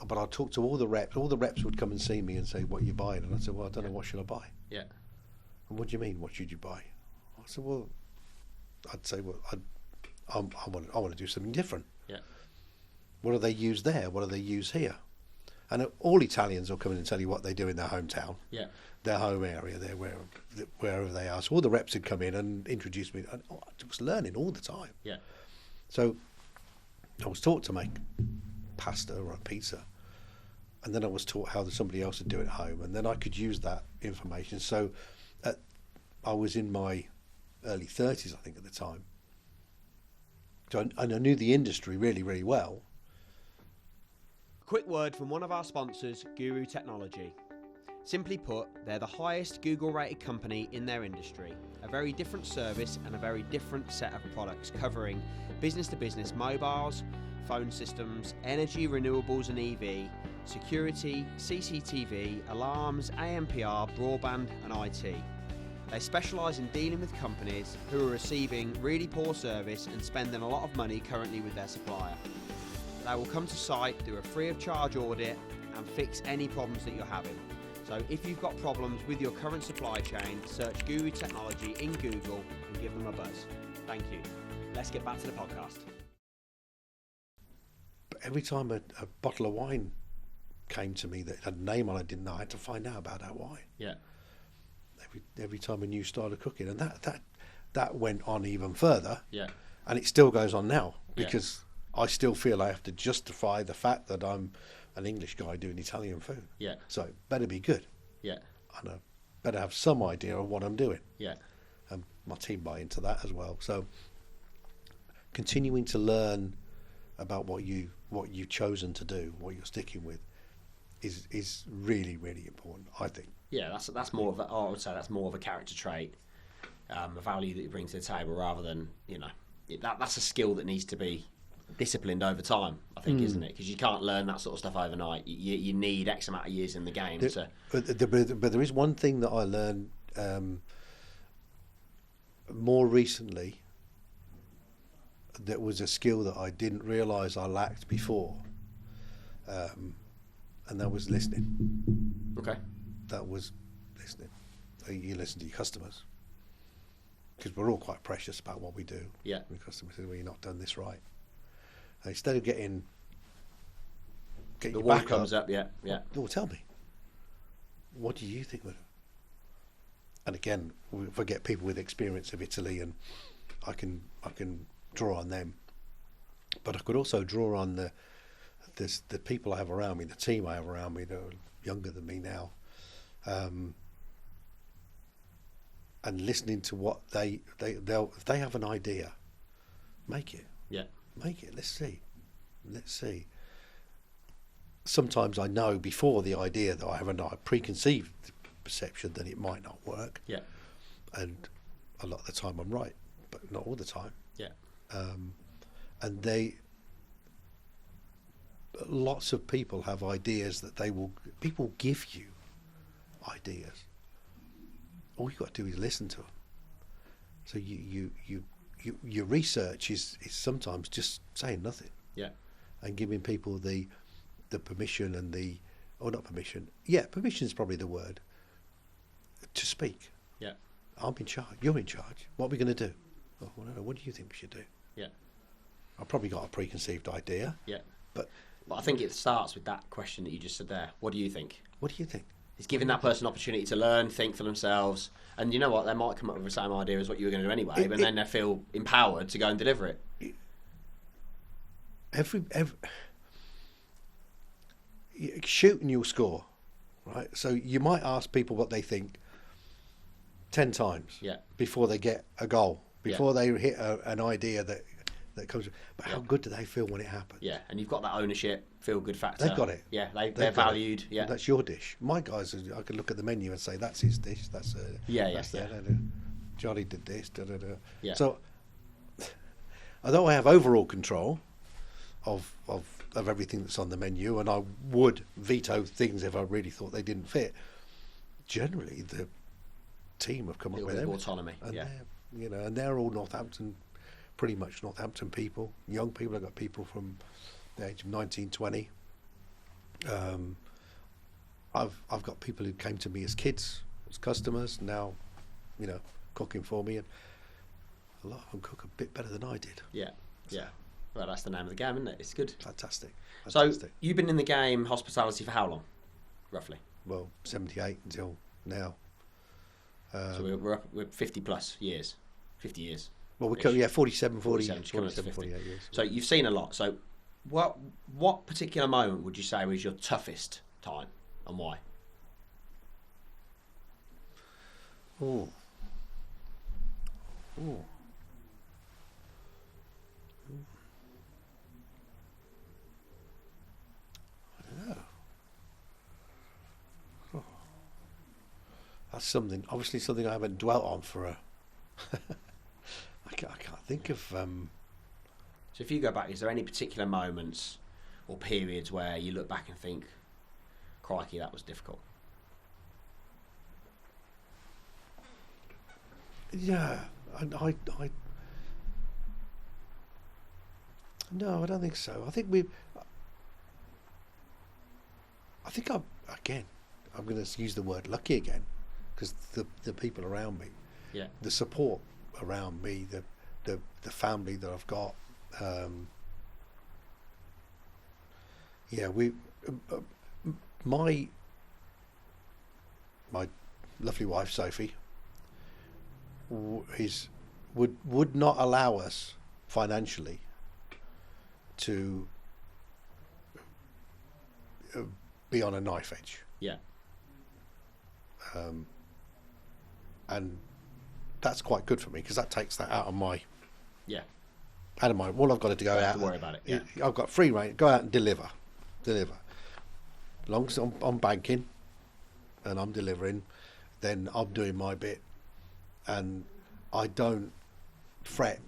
But I talked to all the reps. All the reps would come and see me and say, "What are you buying?" And I said, "Well, I don't know. What should I buy?" Yeah. And what do you mean? What should you buy? I said, "Well, I'd say, I want to do something different. Yeah. What do they use there? What do they use here?" And all Italians will come in and tell you what they do in their hometown, their home area, wherever they are. So all the reps would come in and introduce me. And I was learning all the time. Yeah. So I was taught to make pasta or a pizza, and then I was taught how somebody else would do it at home, and then I could use that information. So I was in my early 30s, I think, at the time. So, and I knew the industry really, really well. Quick word from one of our sponsors, Guru Technology. Simply put, they're the highest Google-rated company in their industry. A very different service and a very different set of products covering business-to-business mobiles, phone systems, energy, renewables and EV, security, CCTV, alarms, AMPR, broadband and IT. They specialise in dealing with companies who are receiving really poor service and spending a lot of money currently with their supplier. They will come to site, do a free of charge audit and fix any problems that you're having. So if you've got problems with your current supply chain, search Guru Technology in Google and give them a buzz. Thank you. Let's get back to the podcast. But every time a bottle of wine came to me that had a name on it I didn't know, I had to find out about that wine. Yeah. Every time a new started cooking, and that went on even further. Yeah. And it still goes on now because I still feel I have to justify the fact that I'm an English guy doing Italian food. Yeah. So it better be good. Yeah. And I better have some idea of what I'm doing. Yeah. And my team buy into that as well. So continuing to learn about what you've chosen to do, what you're sticking with, is really, really important, I think. Yeah, that's more of a, I would say that's more of a character trait, a value that you bring to the table rather than, that's a skill that needs to be disciplined over time, I think, isn't it? Because you can't learn that sort of stuff overnight. You need X amount of years in the game. But there is one thing that I learned more recently that was a skill that I didn't realise I lacked before, and that was listening. Okay. That was listening. You listen to your customers because we're all quite precious about what we do. Yeah. The customer says, "Well, you've not done this right." And instead of getting the your wall back comes up, up. Yeah. Well, tell me, what do you think? And again, if I get people with experience of Italy, and I can draw on them, but I could also draw on the people I have around me, the team I have around me that are younger than me now, and listening to what they'll if they have an idea, make it. Yeah. Make it. Let's see. Sometimes I know before the idea that I have a preconceived perception that it might not work. Yeah. And a lot of the time I'm right, but not all the time. Yeah. And lots of people have ideas that people give you ideas. All you've got to do is listen to them. So your research is sometimes just saying nothing. Yeah. And giving people the permission and not permission. Yeah, permission is probably the word. To speak. Yeah. I'm in charge. You're in charge. What are we going to do? Oh, well, no, what do you think we should do? Yeah. I've probably got a preconceived idea. Yeah. But I think it starts with that question that you just said there. What do you think? What do you think? It's giving that person an opportunity to learn, think for themselves, and you know what? They might come up with the same idea as what you were going to do anyway, but then they feel empowered to go and deliver it. Every shoot and you'll score, right? So you might ask people what they think 10 times before they get a goal, before they hit an idea that comes. But how good do they feel when it happens? Yeah, and you've got that ownership, feel good factor. They've got it. Yeah, they're valued. Yeah, that's your dish. My guys, I could look at the menu and say that's his dish. That's Johnny did this. Da, da, da. Yeah. So, although I have overall control of everything that's on the menu, and I would veto things if I really thought they didn't fit, generally the team have come up with autonomy. And they're all Northampton, pretty much Northampton people, young people. I've got people from the age of 19, 20. I've got people who came to me as kids, as customers, now, cooking for me, and a lot of them cook a bit better than I did. Yeah, yeah. Well, that's the name of the game, isn't it? It's good. Fantastic. So you've been in the game, hospitality, for how long, roughly? Well, 78 until now. So we're 50 plus years, 50 years. Well, we're 47, 48 years. So you've seen a lot. So what particular moment would you say was your toughest time, and why? Oh. I don't know. Oh. That's something I haven't dwelt on for a. I can't think of. So if you go back, is there any particular moments or periods where you look back and think, crikey, that was difficult? Yeah, no, I don't think so. I think I'm going to use the word lucky again, because the people around me, the support around me, the family that I've got, my lovely wife Sophie would not allow us financially to be on a knife edge. Yeah. And that's quite good for me, because that takes that out of my all I've got to go out. Don't worry about it. Yeah. I've got free rein. Go out and deliver. As long as I'm banking and I'm delivering, then I'm doing my bit, and I don't fret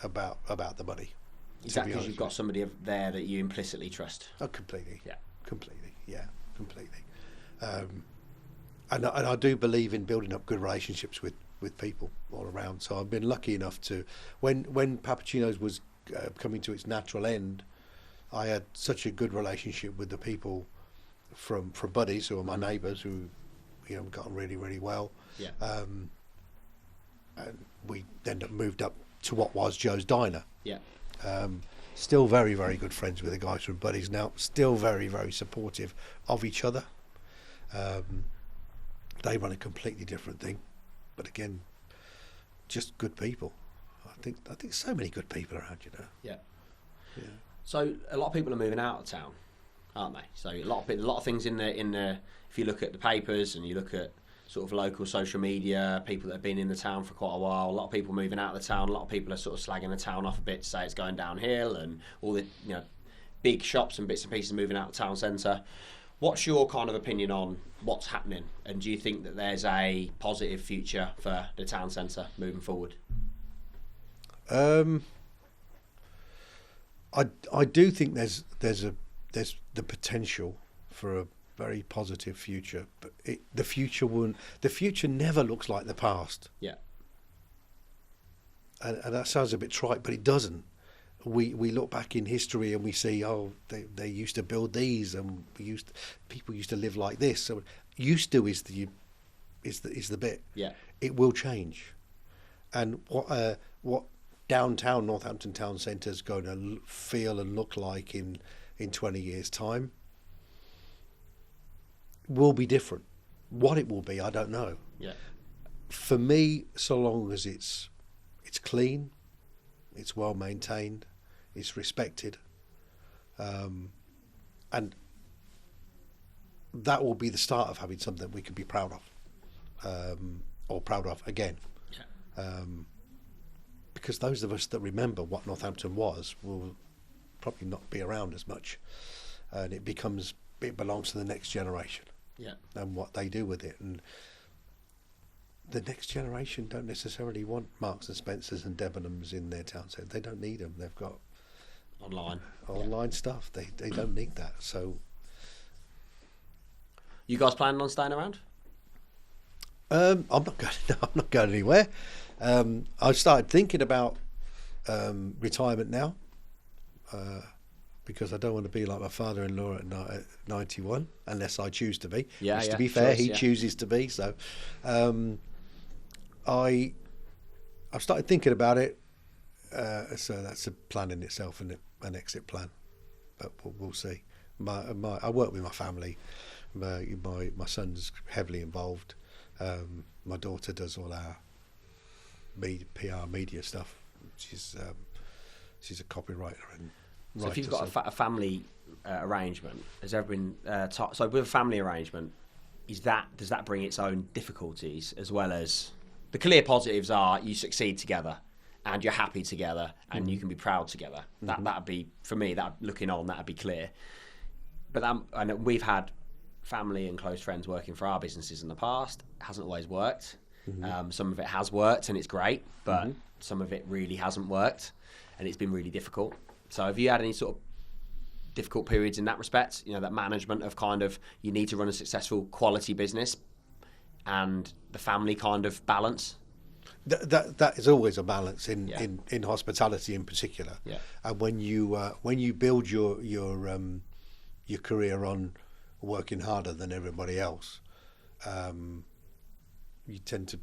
about the money. Is that because you've got somebody there that you implicitly trust? Oh, completely. Yeah. Completely. And I do believe in building up good relationships with people all around. So I've been lucky enough to, when Papa Cino's was coming to its natural end, I had such a good relationship with the people from Buddies, who are my neighbours, who got on really, really well. Yeah. And we then moved up to what was Joe's Diner. Yeah. Still very, very good friends with the guys from Buddies now. Still very, very supportive of each other. They run a completely different thing, but again, just good people. I think so many good people around, Yeah. So a lot of people are moving out of town, aren't they? So a lot of things in the. If you look at the papers and you look at sort of local social media, people that have been in the town for quite a while, a lot of people moving out of the town. A lot of people are sort of slagging the town off a bit to say it's going downhill, and all the big shops and bits and pieces moving out of the town centre. What's your kind of opinion on what's happening, and do you think that there's a positive future for the town centre moving forward? I do think there's the potential for a very positive future, but the future never looks like the past. Yeah. And that sounds a bit trite, but it doesn't. We look back in history and we see, they used to build these, and people used to live like this. So used to is the bit. Yeah. It will change, and what downtown Northampton town centre is going to feel and look like in 20 years' time will be different. What it will be, I don't know. Yeah. For me, so long as it's clean, it's well maintained, it's respected, and that will be the start of having something we can be proud of, or proud of again. Yeah. Because those of us that remember what Northampton was will probably not be around as much, and it belongs to the next generation. Yeah. And what they do with it, and the next generation don't necessarily want Marks and Spencers and Debenhams in their town centre. They don't need them. They've got online stuff. They don't need that. So, you guys planning on staying around? I'm not going. No, I'm not going anywhere. I've started thinking about retirement now, because I don't want to be like my father-in-law at 91, unless I choose to be. Yeah, Which, to be fair, he yeah. chooses to be. So, I've started thinking about it. So that's a plan in itself, and an exit plan. But we'll see. I work with my family. My son's heavily involved. My daughter does all our PR media stuff. She's a copywriter and writer. So if you've got a family arrangement, has there been so with a family arrangement, does that bring its own difficulties, as well as the clear positives are you succeed together and you're happy together and you can be proud together. That'd be, for me, that looking on, that'd be clear. But and we've had family and close friends working for our businesses in the past. It hasn't always worked. Some of it has worked and it's great, but some of it really hasn't worked and it's been really difficult. So have you had any sort of difficult periods in that respect. That management of kind of, you need to run a successful quality business, and the family kind of balance. That is always a balance in hospitality in particular. Yeah. And when you build your career on working harder than everybody else, you tend to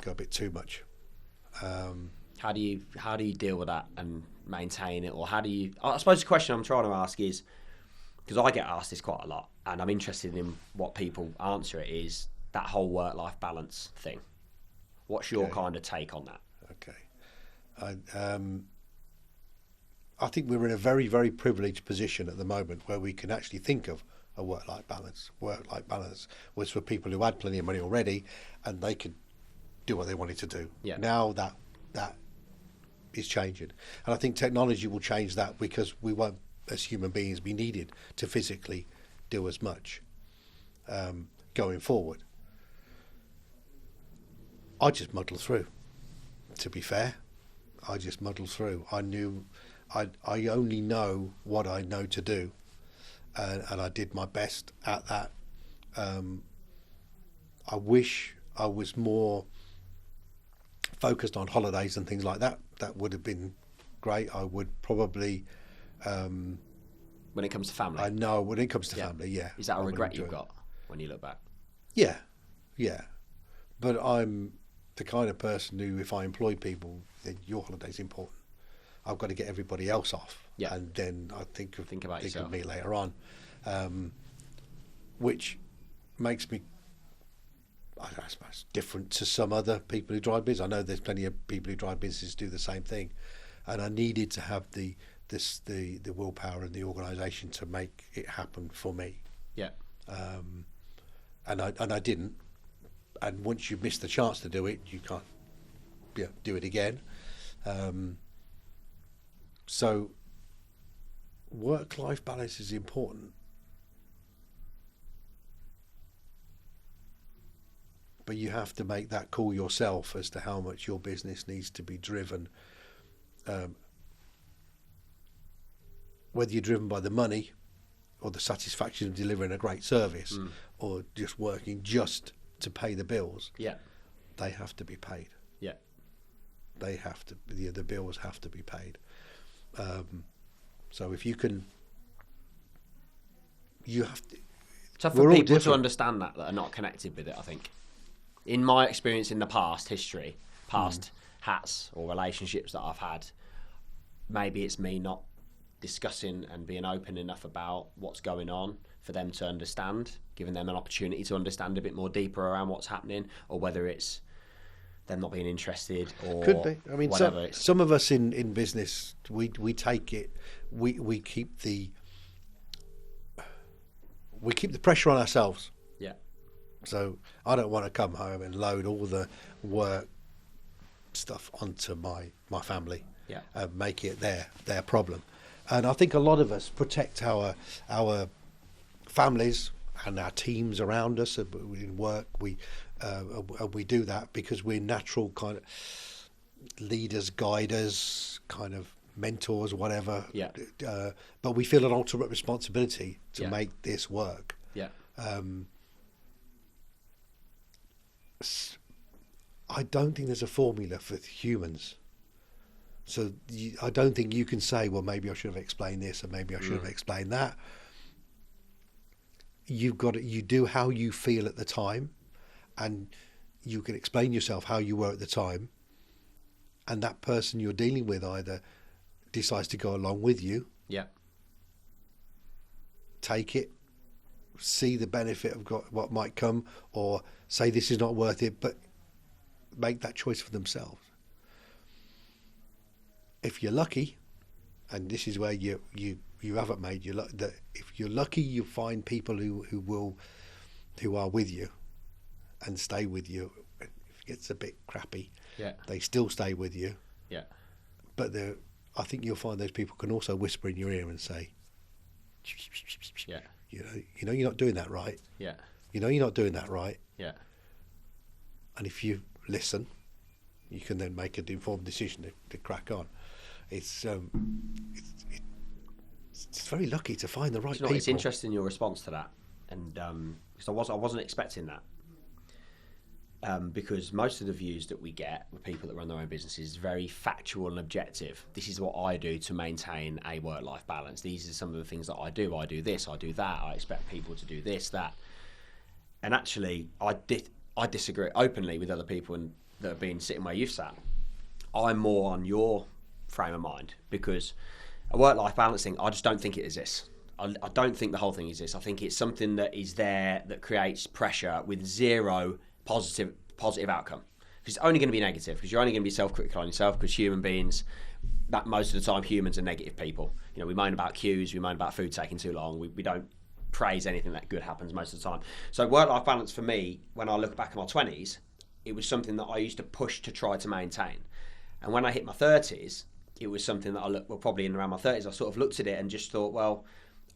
go a bit too much. How do you deal with that and maintain it, or how do you? I suppose the question I'm trying to ask is, because I get asked this quite a lot, and I'm interested in what people answer it, is that whole work-life balance thing. What's your kind of take on that? Okay, I think we're in a very, very privileged position at the moment where we can actually think of a work-life balance. Work-life balance was for people who had plenty of money already, and they could do what they wanted to do. Yeah. Now that is changing, and I think technology will change that, because we won't, as human beings, be needed to physically do as much going forward. I just muddle through. To be fair, I just muddle through. I only know what I know to do, and I did my best at that. I wish I was more focused on holidays and things like that. That would have been great. I would probably. When it comes to family? I know when it comes to family, yeah. Is that a regret you've got when you look back? Yeah. But I'm the kind of person who, if I employ people, then your holiday's important. I've got to get everybody else off, and then I think of me later on, which makes me, I suppose, different to some other people who drive business. I know there's plenty of people who drive businesses do the same thing, and I needed to have the willpower and the organisation to make it happen for me. Yeah. And I didn't. And once you miss the chance to do it, you can't do it again. So work-life balance is important. But you have to make that call yourself as to how much your business needs to be driven. Whether you're driven by the money or the satisfaction of delivering a great service, or just working just to pay the bills, they have to be paid. Yeah, they have to. The bills have to be paid. So if you can, you have to. It's tough for people to understand that are not connected with it. I think, in my experience in the past hats or relationships that I've had, maybe it's me not discussing and being open enough about what's going on for them to understand, giving them an opportunity to understand a bit more deeper around what's happening, or whether it's them not being interested, or could be. I mean, whatever. Some of us in business, we take it, we keep the pressure on ourselves. Yeah. So I don't want to come home and load all the work stuff onto my family. Yeah. And make it their problem. And I think a lot of us protect our families and our teams around us. In work, we do that because we're natural kind of leaders, guiders, kind of mentors, whatever. Yeah. But we feel an ultimate responsibility to make this work. Yeah. I don't think there's a formula for humans. So I don't think you can say, well, maybe I should have explained this, or maybe I should have explained that. You do how you feel at the time, and you can explain yourself how you were at the time, and that person you're dealing with either decides to go along with you, take it, see the benefit of what might come, or say this is not worth it, but make that choice for themselves. If you're lucky, and this is where you haven't made your luck, that if you're lucky, you find people who are with you and stay with you. If it gets a bit crappy, they still stay with you. Yeah. But I think you'll find those people can also whisper in your ear and say, you know, you're not doing that right. Yeah. You know, you're not doing that right. Yeah. And if you listen, you can then make an informed decision to crack on. It's it's very lucky to find the right Do you know people. It's interesting your response to that, and because I wasn't expecting that. Because most of the views that we get with people that run their own businesses is very factual and objective. This is what I do to maintain a work-life balance. These are some of the things that I do. I do this, I do that. I expect people to do this, that. And actually, I disagree openly with other people that have been sitting where you've sat. I'm more on your frame of mind, because a work-life balance thing, I just don't think it exists. I don't think the whole thing exists. I think it's something that is there that creates pressure with zero positive outcome, because it's only going to be negative, because you're only going to be self-critical on yourself, because human beings, that most of the time humans are negative people. You know, we moan about queues, we moan about food taking too long, we don't praise anything that good happens most of the time. So work-life balance for me, when I look back at my 20s, it was something that I used to push to try to maintain. And when I hit my 30s, it was something that probably in around my 30s, I sort of looked at it and just thought, well,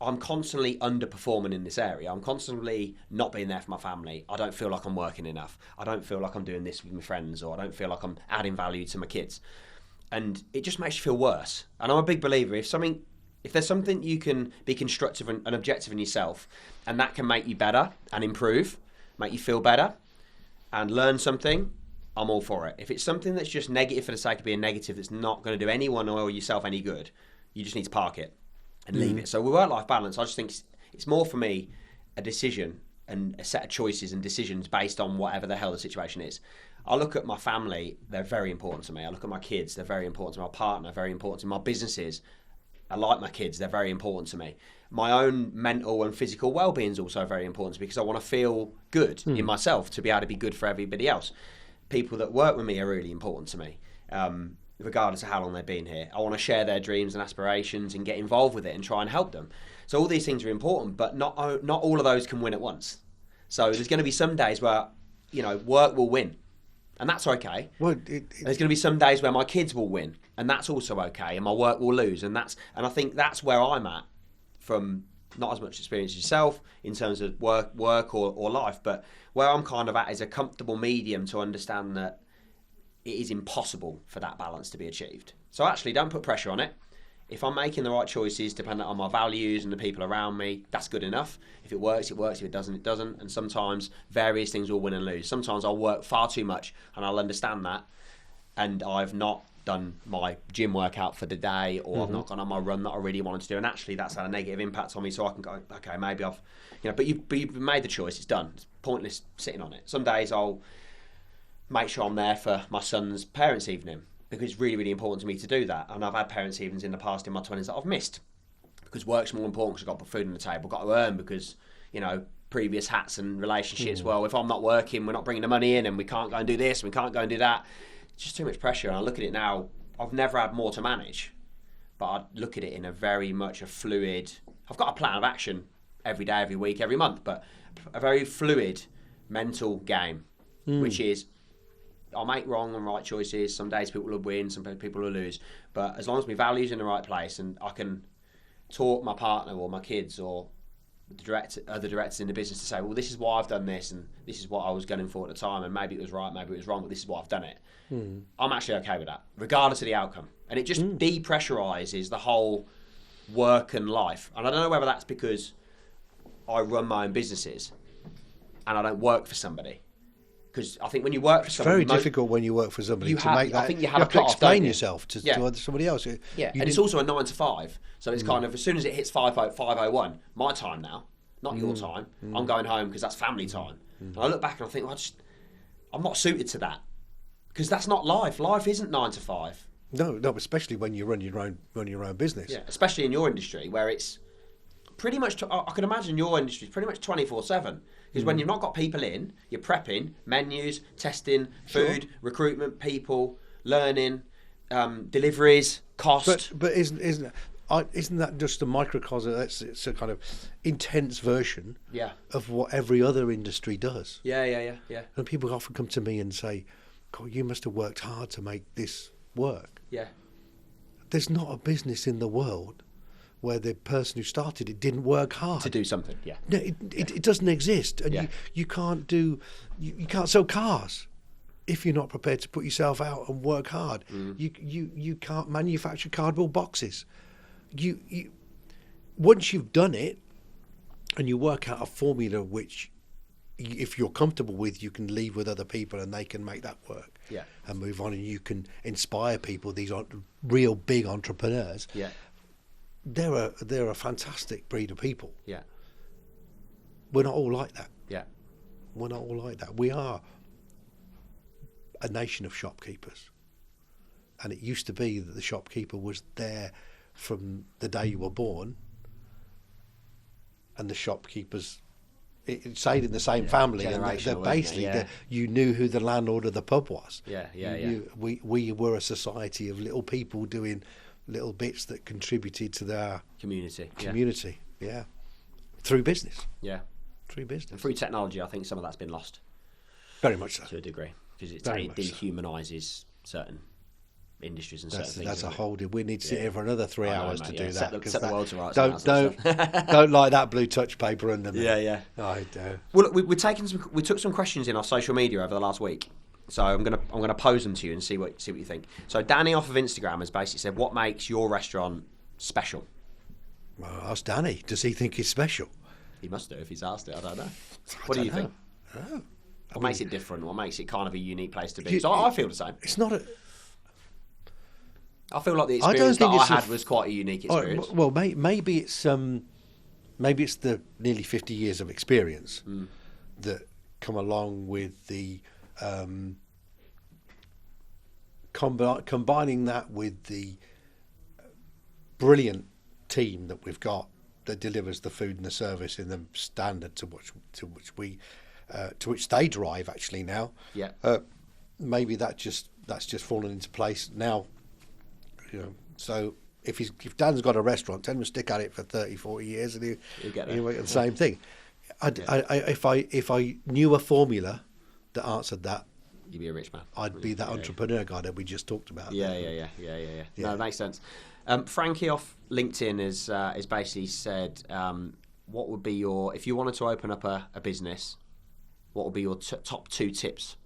I'm constantly underperforming in this area. I'm constantly not being there for my family. I don't feel like I'm working enough. I don't feel like I'm doing this with my friends, or I don't feel like I'm adding value to my kids. And it just makes you feel worse. And I'm a big believer, if there's something you can be constructive and objective in yourself, and that can make you better and improve, make you feel better and learn something, I'm all for it. If it's something that's just negative for the sake of being negative, that's not going to do anyone or yourself any good, you just need to park it and leave it. So with work-life balance, I just think it's more for me a decision and a set of choices and decisions based on whatever the hell the situation is. I look at my family, they're very important to me. I look at my kids, they're very important to my partner, very important to my businesses. I like my kids, they're very important to me. My own mental and physical well-being is also very important to me, because I want to feel good in myself to be able to be good for everybody else. People that work with me are really important to me, regardless of how long they've been here. I want to share their dreams and aspirations and get involved with it and try and help them. So all these things are important, but not all of those can win at once. So there's going to be some days where, work will win, and that's okay. Well, there's going to be some days where my kids will win, and that's also okay, and my work will lose, and I think that's where I'm at, from not as much experience as yourself in terms of work or life, but where I'm kind of at is a comfortable medium to understand that it is impossible for that balance to be achieved. So actually, don't put pressure on it. If I'm making the right choices dependent on my values and the people around me, that's good enough. If it works, it works. If it doesn't, it doesn't. And sometimes various things will win and lose. Sometimes I'll work far too much and I'll understand that, and I've not done my gym workout for the day, or I've not gone on my run that I really wanted to do, and actually that's had a negative impact on me, so I can go, okay, maybe I've, but you've made the choice, it's done. It's pointless sitting on it. Some days I'll make sure I'm there for my son's parents' evening, because it's really, really important to me to do that. And I've had parents' evenings in the past in my 20s that I've missed, because work's more important, because I've got to put food on the table, got to earn, because, previous hats and relationships, well, if I'm not working, we're not bringing the money in, and we can't go and do this, and we can't go and do that. It's just too much pressure. And I look at it now, I've never had more to manage, but I look at it in a very much a fluid, I've got a plan of action every day, every week, every month, but a very fluid mental game, which is, I'll make wrong and right choices. Some days people will win, some people will lose. But as long as my value's in the right place, and I can talk my partner or my kids or other directors in the business to say, well, this is why I've done this, and this is what I was gunning for at the time, and maybe it was right, maybe it was wrong, but this is why I've done it. I'm actually okay with that, regardless of the outcome. And it just depressurizes the whole work and life. And I don't know whether that's because I run my own businesses and I don't work for somebody. Because I think when you work for somebody, it's very difficult when you work for somebody to make that. I think you have to explain yourself to somebody else. Yeah, and it's also a 9 to 5, so it's kind of, as soon as it hits 5:01, my time now, not your time. I'm going home because that's family time. And I look back and I think, well, I'm not suited to that, because that's not life. Life isn't 9 to 5. No, especially when you run your own business. Yeah, especially in your industry, where it's pretty much. I can imagine your industry is pretty much 24/7. Because when you've not got people in, you're prepping, menus, testing, food, recruitment, people, learning, deliveries, cost. But isn't that just a microcosm? It's a kind of intense version of what every other industry does. Yeah. And people often come to me and say, God, you must have worked hard to make this work. Yeah. There's not a business in the world where the person who started it didn't work hard to do something. Yeah, no, it doesn't exist, and you can't sell cars if you're not prepared to put yourself out and work hard. You can't manufacture cardboard boxes. once you've done it and you work out a formula which, if you're comfortable with, you can leave with other people and they can make that work. Yeah. And move on, and you can inspire people. These are real big entrepreneurs. Yeah. They're a fantastic breed of people. Yeah. We're not all like that. Yeah. We're not all like that. We are a nation of shopkeepers. And it used to be that the shopkeeper was there from the day you were born, and the shopkeepers, it stayed in the same family, and basically you knew who the landlord of the pub was. We were a society of little people doing little bits that contributed to their community. Yeah, through business. Yeah, through business. And through technology, I think some of that's been lost. Very much so. To a degree, because it dehumanises certain industries and certain things. That's a whole deal. We need to sit here for another 3 hours to do that. Set the world to rights. Don't like that blue touch paper under me. Yeah. I do. Well, we took some questions in our social media over the last week, so I'm gonna pose them to you and see what you think. So Danny off of Instagram has basically said, "What makes your restaurant special?" Well, ask Danny. Does he think it's special? He must do if he's asked it. I don't know. What do you think? What makes it different? What makes it kind of a unique place to be? So I feel the same. It's not a. I feel like the experience that I had was quite a unique experience. Well, maybe it's the nearly 50 years of experience that come along with the combining that with the brilliant team that we've got that delivers the food and the service in the standard to which they drive actually now. Yeah. Maybe that's just fallen into place now. You know, so if Dan's got a restaurant, tell him to stick at it for 30, 40 years, and he'll get the same thing. If I knew a formula that answered that, you'd be a rich man. I'd be that entrepreneur guy that we just talked about. Yeah. No, it makes sense. Frankie off LinkedIn has basically said, what would be your, if you wanted to open up a business, what would be your top 2 tips?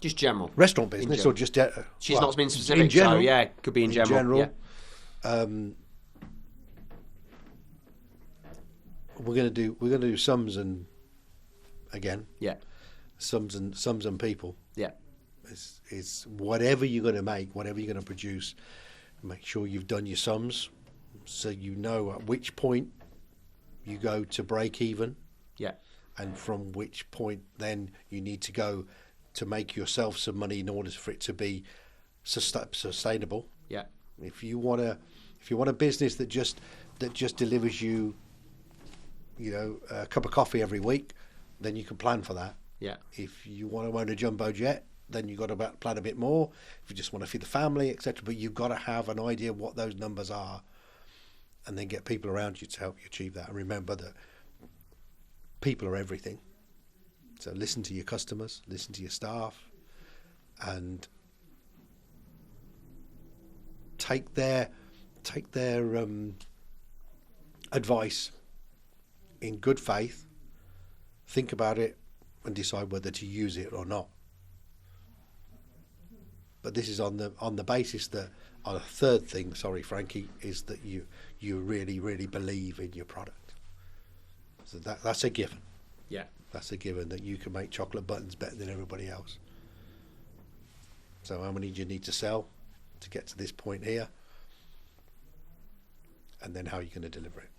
Just general. Restaurant business or just... She's not been specific, in general, so yeah, could be in general. Yeah. We're going to do sums and again. Yeah. Sums and people. Yeah. It's whatever you're going to make, whatever you're going to produce, make sure you've done your sums so you know at which point you go to break even. Yeah. And from which point then you need to go to make yourself some money in order for it to be sustainable. Yeah. If you want a business that just delivers you, a cup of coffee every week, then you can plan for that. Yeah. If you want to own a jumbo jet, then you've got to plan a bit more. If you just want to feed the family, etc., but you've got to have an idea of what those numbers are, and then get people around you to help you achieve that. And remember that people are everything. So listen to your customers, listen to your staff, and take their advice in good faith. Think about it and decide whether to use it or not. But this is on the basis that, on a third thing, sorry Frankie, is that you really, really believe in your product. So that's a given. Yeah. That's a given, that you can make chocolate buttons better than everybody else. So how many do you need to sell to get to this point here? And then how are you going to deliver it?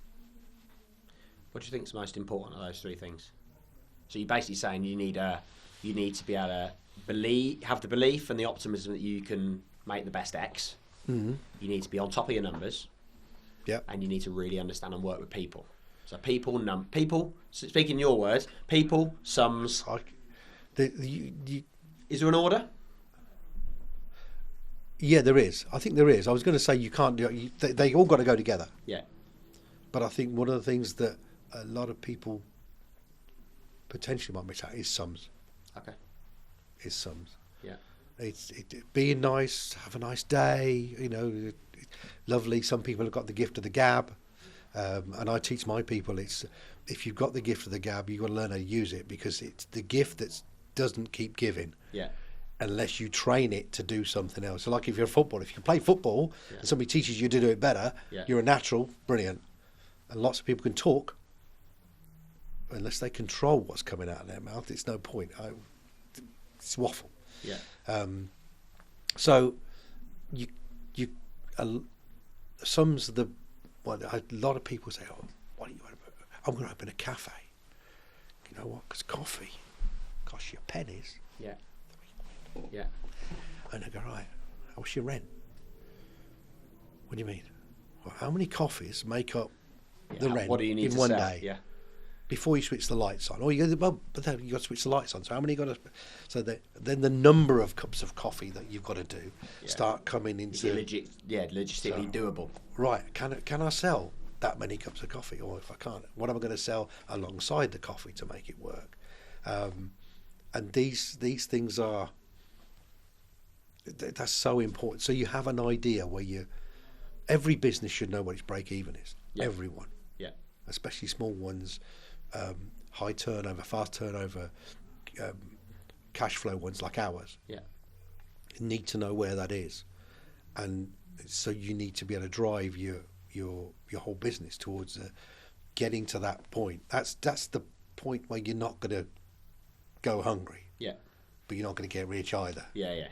What do you think is most important of those 3 things? So you're basically saying you need to be able to have the belief and the optimism that you can make the best X. Mm-hmm. You need to be on top of your numbers. Yeah. And you need to really understand and work with people. So people, speaking your words, people, sums. Is there an order? Yeah, there is. I think there is. I was going to say you can't do it. They all got to go together. Yeah. But I think one of the things that a lot of people potentially might miss out is sums. Okay. Is sums. Yeah. It's being nice, have a nice day, lovely. Some people have got the gift of the gab. And I teach my people, if you've got the gift of the gab, you've got to learn how to use it, because it's the gift that doesn't keep giving. Yeah. unless you train it to do something else. So like if you're a footballer, if you play football and somebody teaches you to do it better, you're a natural, brilliant. And lots of people can talk, unless they control what's coming out of their mouth, it's no point. It's waffle. Yeah. So you sums the. Well, a lot of people say, "Oh, what are you? I'm going to open a cafe." You know what? Because coffee costs you pennies. Yeah. Yeah. And I go, right, what's your rent? What do you mean? Well, how many coffees make up the rent what do you need in to one sell? day? Yeah. Before you switch the lights on, but then you got to switch the lights on. So how many you got to? So then the number of cups of coffee that you've got to do start coming into. Logistically doable. Right? Can I sell that many cups of coffee, or if I can't, what am I going to sell alongside the coffee to make it work? And these things are. That's so important. So you have an idea where every business should know what its break even is. Yeah. Everyone. Yeah. Especially small ones, high turnover, fast turnover, cash flow ones like ours. Yeah. You need to know where that is, and so you need to be able to drive your whole business towards getting to that point. That's the point where you're not going to go hungry. Yeah. But you're not going to get rich either. Yeah.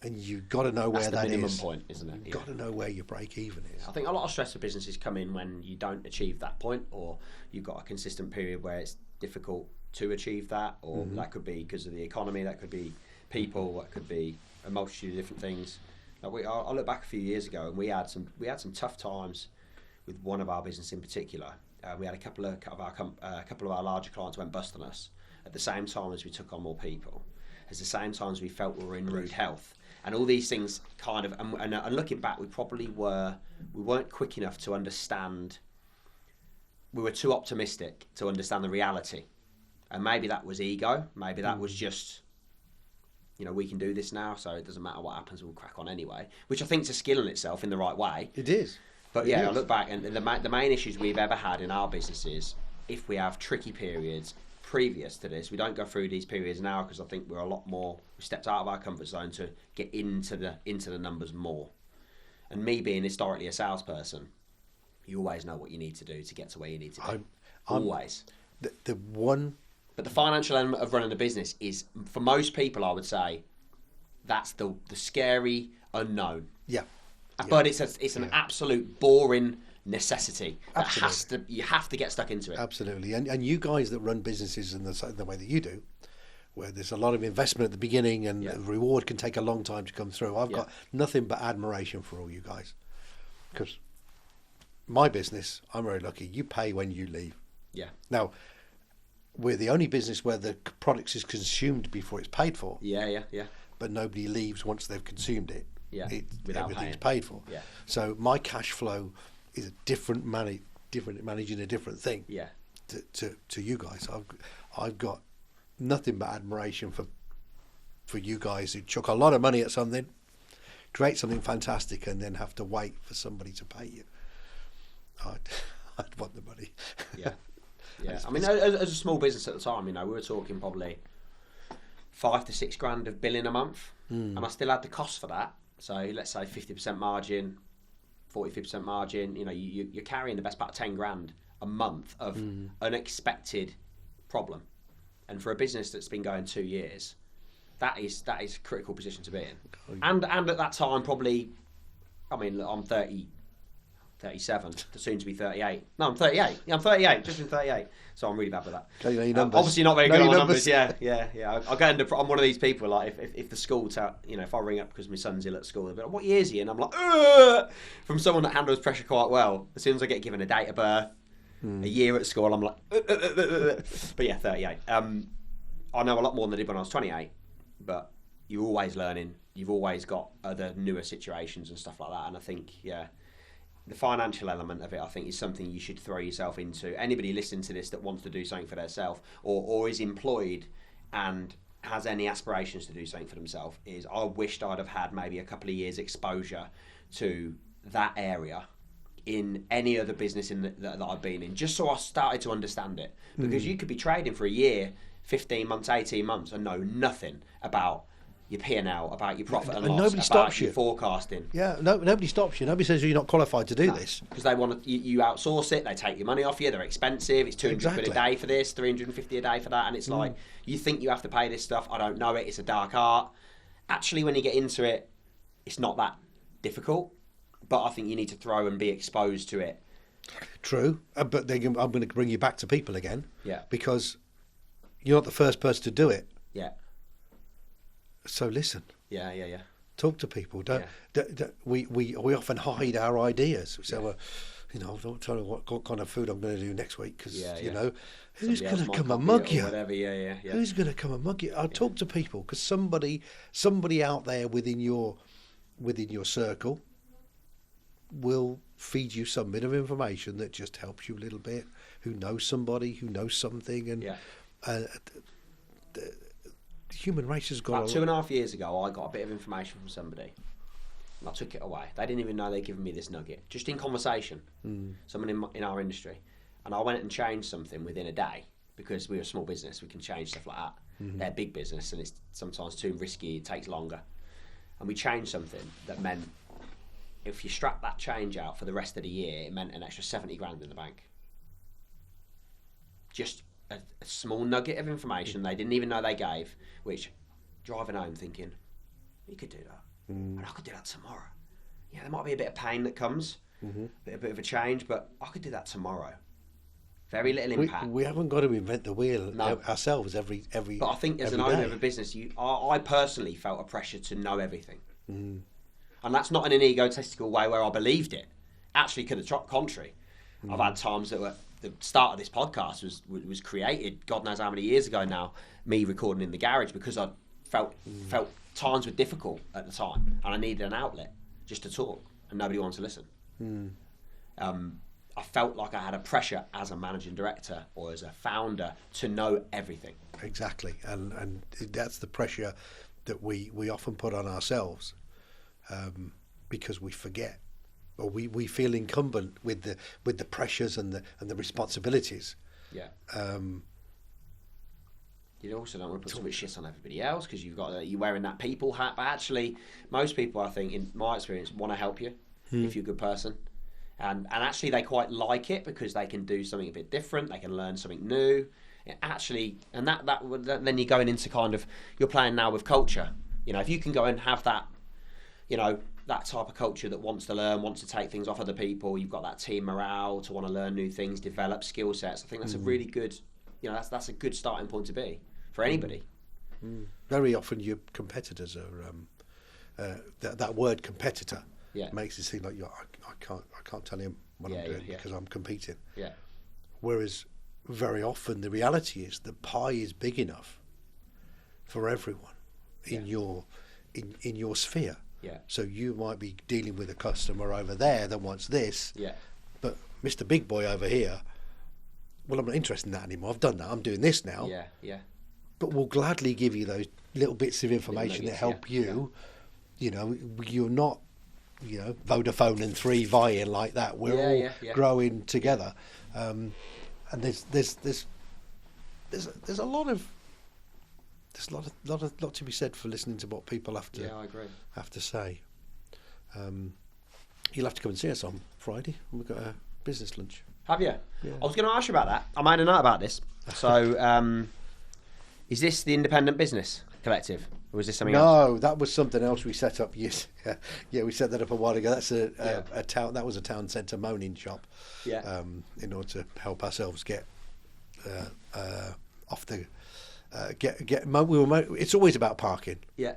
And you've got to know where that is. That's the minimum point, isn't it? You've got to know where your break even is. I think a lot of stress for businesses come in when you don't achieve that point, or you've got a consistent period where it's difficult to achieve that, or that could be because of the economy, that could be people, that could be a multitude of different things. Like I look back a few years ago, and we had some tough times with one of our business in particular. We had a couple of our larger clients went bust on us at the same time as we took on more people, at the same time as we felt we were in rude health. And all these things kind of, and looking back, we weren't quick enough to understand, we were too optimistic to understand the reality. And maybe that was ego, maybe that was just, we can do this now, so it doesn't matter what happens, we'll crack on anyway, which I think is a skill in itself in the right way. It is. But I look back, and the main issues we've ever had in our business is, if we have tricky periods previous to this, we don't go through these periods now because I think we're a lot more, we stepped out of our comfort zone to get into the numbers more. And me being historically a salesperson, you always know what you need to do to get to where you need to be. Always. But the financial element of running a business is, for most people, I would say, that's the scary unknown. Yeah. But it's an absolute boring necessity. You have to get stuck into it. Absolutely. And you guys that run businesses in the way that you do, where there's a lot of investment at the beginning and the reward can take a long time to come through. I've got nothing but admiration for all you guys. Because my business, I'm very lucky. You pay when you leave. Yeah. Now, we're the only business where the product is consumed before it's paid for. Yeah. But nobody leaves once they've consumed it. Yeah. Everything's paid for. Yeah. So my cash flow is a different managing a different thing. Yeah. To you guys, I've got nothing but admiration for you guys who chuck a lot of money at something, create something fantastic, and then have to wait for somebody to pay you. I'd want the money. Yeah. I mean, as a small business at the time, we were talking probably $5,000 to $6,000 of billing a month, and I still had the cost for that. So let's say 50% margin, 40-50% margin. You're carrying the best part of 10 grand a month of unexpected problem, and for a business that's been going 2 years, that is a critical position to be in. And at that time, probably, I'm 37, soon to be 38. No, I'm 38. Yeah, I'm 38, just been 38. So I'm really bad with that. Okay, know your numbers. Obviously not very good on numbers. Yeah. I get into. I'm one of these people, like, if the school if I ring up because my son's ill at school, they'll be like, what year is he? And I'm like, ugh! From someone that handles pressure quite well, as soon as I get given a date of birth, a year at school, I'm like, But yeah, 38. I know a lot more than I did when I was 28, but you're always learning. You've always got other newer situations and stuff like that. And I think, the financial element of it, I think, is something you should throw yourself into. Anybody listening to this that wants to do something for themselves, or is employed and has any aspirations to do something for themselves, I wished I'd have had maybe a couple of years exposure to that area in any other business that I've been in, just so I started to understand it. Because you could be trading for a year, 15 months, 18 months, and know nothing about your P&L, about your profit and And loss, nobody about stops your you. forecasting. Yeah, nobody stops you. Nobody says you're not qualified to do this. Because they want to, you outsource it, they take your money off you, they're expensive, it's 200 quid a day for this, 350 a day for that, and it's like, you think you have to pay this stuff, I don't know it, it's a dark art. Actually, when you get into it, it's not that difficult, but I think you need to throw and be exposed to it. True, but then I'm going to bring you back to people again. Yeah. Because you're not the first person to do it. Yeah. So listen. Yeah. Talk to people. We often hide our ideas. We say, well, don't tell me what kind of food I'm going to do next week because who's going to come and mug you? Whatever. Yeah. Who's going to come and mug you? I'll talk to people because somebody out there within your circle will feed you some bit of information that just helps you a little bit. Who knows somebody? Who knows something? And the human race has got. About 2.5 years ago, I got a bit of information from somebody, and I took it away. They didn't even know they'd given me this nugget, just in conversation. Someone in our industry, and I went and changed something within a day because we're a small business. We can change stuff like that. They're a big business, and it's sometimes too risky. It takes longer, and we changed something that meant if you strap that change out for the rest of the year, it meant an extra 70 grand in the bank. Just a small nugget of information they didn't even know they gave, which driving home thinking, you could do that. And I could do that tomorrow. Yeah, there might be a bit of pain that comes, a bit of a change, but I could do that tomorrow. Very little impact. We haven't got to invent the wheel ourselves every. But I think as an owner of a business, I personally felt a pressure to know everything. And that's not in an egotistical way where I believed it. Actually, to the contrary. I've had times that were the start of this podcast was created God knows how many years ago now. Me recording in the garage because I felt times were difficult at the time and I needed an outlet just to talk and nobody wanted to listen. I felt like I had a pressure as a managing director or as a founder to know everything. Exactly, and that's the pressure that we often put on ourselves. Because we forget, or we feel incumbent with the pressures and the responsibilities. Yeah. You also don't want to put too much shit on everybody else because you're wearing that people hat. But actually, most people, I think, in my experience, want to help you if you're a good person, and actually they quite like it because they can do something a bit different. They can learn something new. And then you're going into kind of you're playing now with culture. If you can go and have that. That type of culture that wants to learn, wants to take things off other people. You've got that team morale to want to learn new things, develop skill sets. I think that's a really good, that's a good starting point to be for anybody. Very often your competitors are, that word competitor makes it seem like I can't tell him what I'm doing because I'm competing. Yeah. Whereas very often the reality is the pie is big enough for everyone in your sphere. Yeah. So you might be dealing with a customer over there that wants this. Yeah. But Mr. Big Boy over here, well, I'm not interested in that anymore. I've done that. I'm doing this now. Yeah. But we'll gladly give you those little bits of information that help you. Yeah. You're not, Vodafone and 3 vying like that. We're all growing together. And there's a lot of. There's a lot to be said for listening to what people have to. Yeah, I agree. Have to say. You'll have to come and see us on Friday. We've got a business lunch. Have you? Yeah. I was going to ask you about that. I made a note about this. So, is this the Independent Business Collective, or was this something else? No, that was something else we set up years. Yeah, we set that up a while ago. That's a town. That was a town centre moaning shop. Yeah. In order to help ourselves get off the. It's always about parking. Yeah.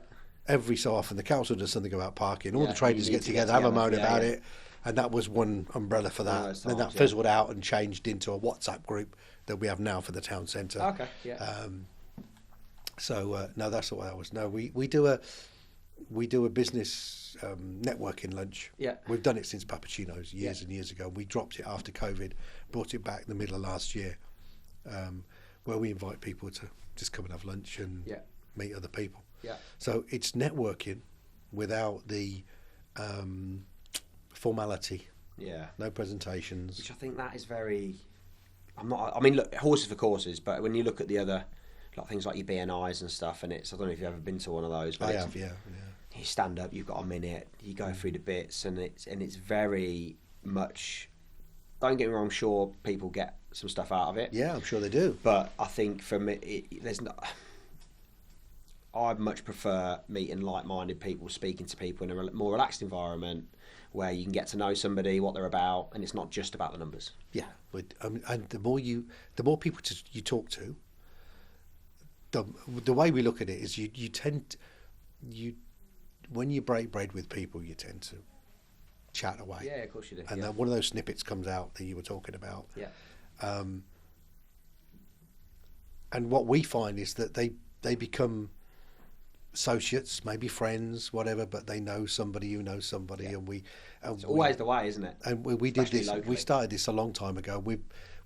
Every so often the council does something about parking. All the traders get together, have a moan about it, and that was one umbrella for that. Then that fizzled out and changed into a WhatsApp group that we have now for the town centre. Okay. Yeah. No, that's what that was. No, we do a business networking lunch. Yeah. We've done it since Papa Cino's years and years ago. We dropped it after COVID, brought it back in the middle of last year, where we invite people to just come and have lunch and meet other people. Yeah. So it's networking without the formality. Yeah. No presentations. Which I think that is very. Look, horses for courses, but when you look at the other like things like your BNIs and stuff, and it's, I don't know if you've ever been to one of those, but I have, yeah. you stand up, you've got a minute, you go through the bits, and it's very much, don't get me wrong, sure people get some stuff out of it. Yeah, I'm sure they do. But I think for me, I much prefer meeting like-minded people, speaking to people in a more relaxed environment where you can get to know somebody, what they're about, and it's not just about the numbers. Yeah, and the more people you talk to, the way we look at it is you tend when you break bread with people, you tend to chat away. Yeah, of course you do. And then one of those snippets comes out that you were talking about. Yeah. And what we find is that they become associates, maybe friends, whatever, but they know somebody who knows somebody, and it's always the way, isn't it? And we did this. Locally. We started this a long time ago. We